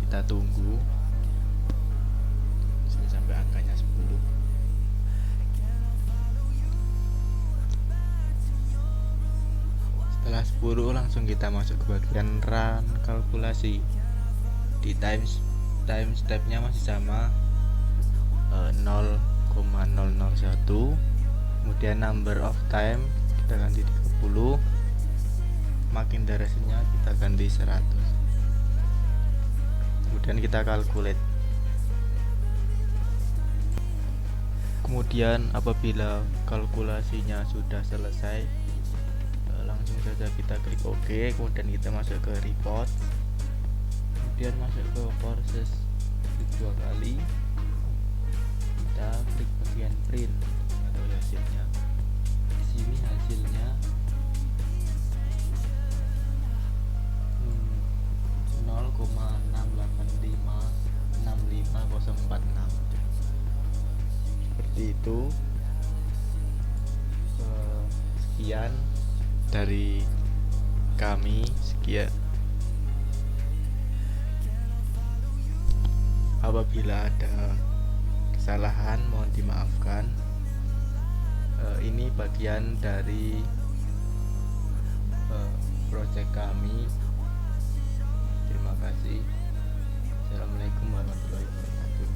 kita tunggu sampai angkanya 10. Setelah 10 langsung kita masuk ke bagian run kalkulasi. Di time step-nya masih sama, 0,001. Kemudian number of time kita ganti 30. makin durasinya kita ganti 100, kemudian kita calculate. Kemudian apabila kalkulasinya sudah selesai, langsung saja kita klik OK, kemudian kita masuk ke report, kemudian masuk ke proses, klik 2 kali, kita klik bagian print atau hasilnya. Di sini hasilnya 0,68565,046 seperti itu. Sekian dari kami, sekian. Apabila ada kesalahan mohon dimaafkan. Ini bagian dari project kami. Terima kasih. Assalamualaikum warahmatullahi wabarakatuh.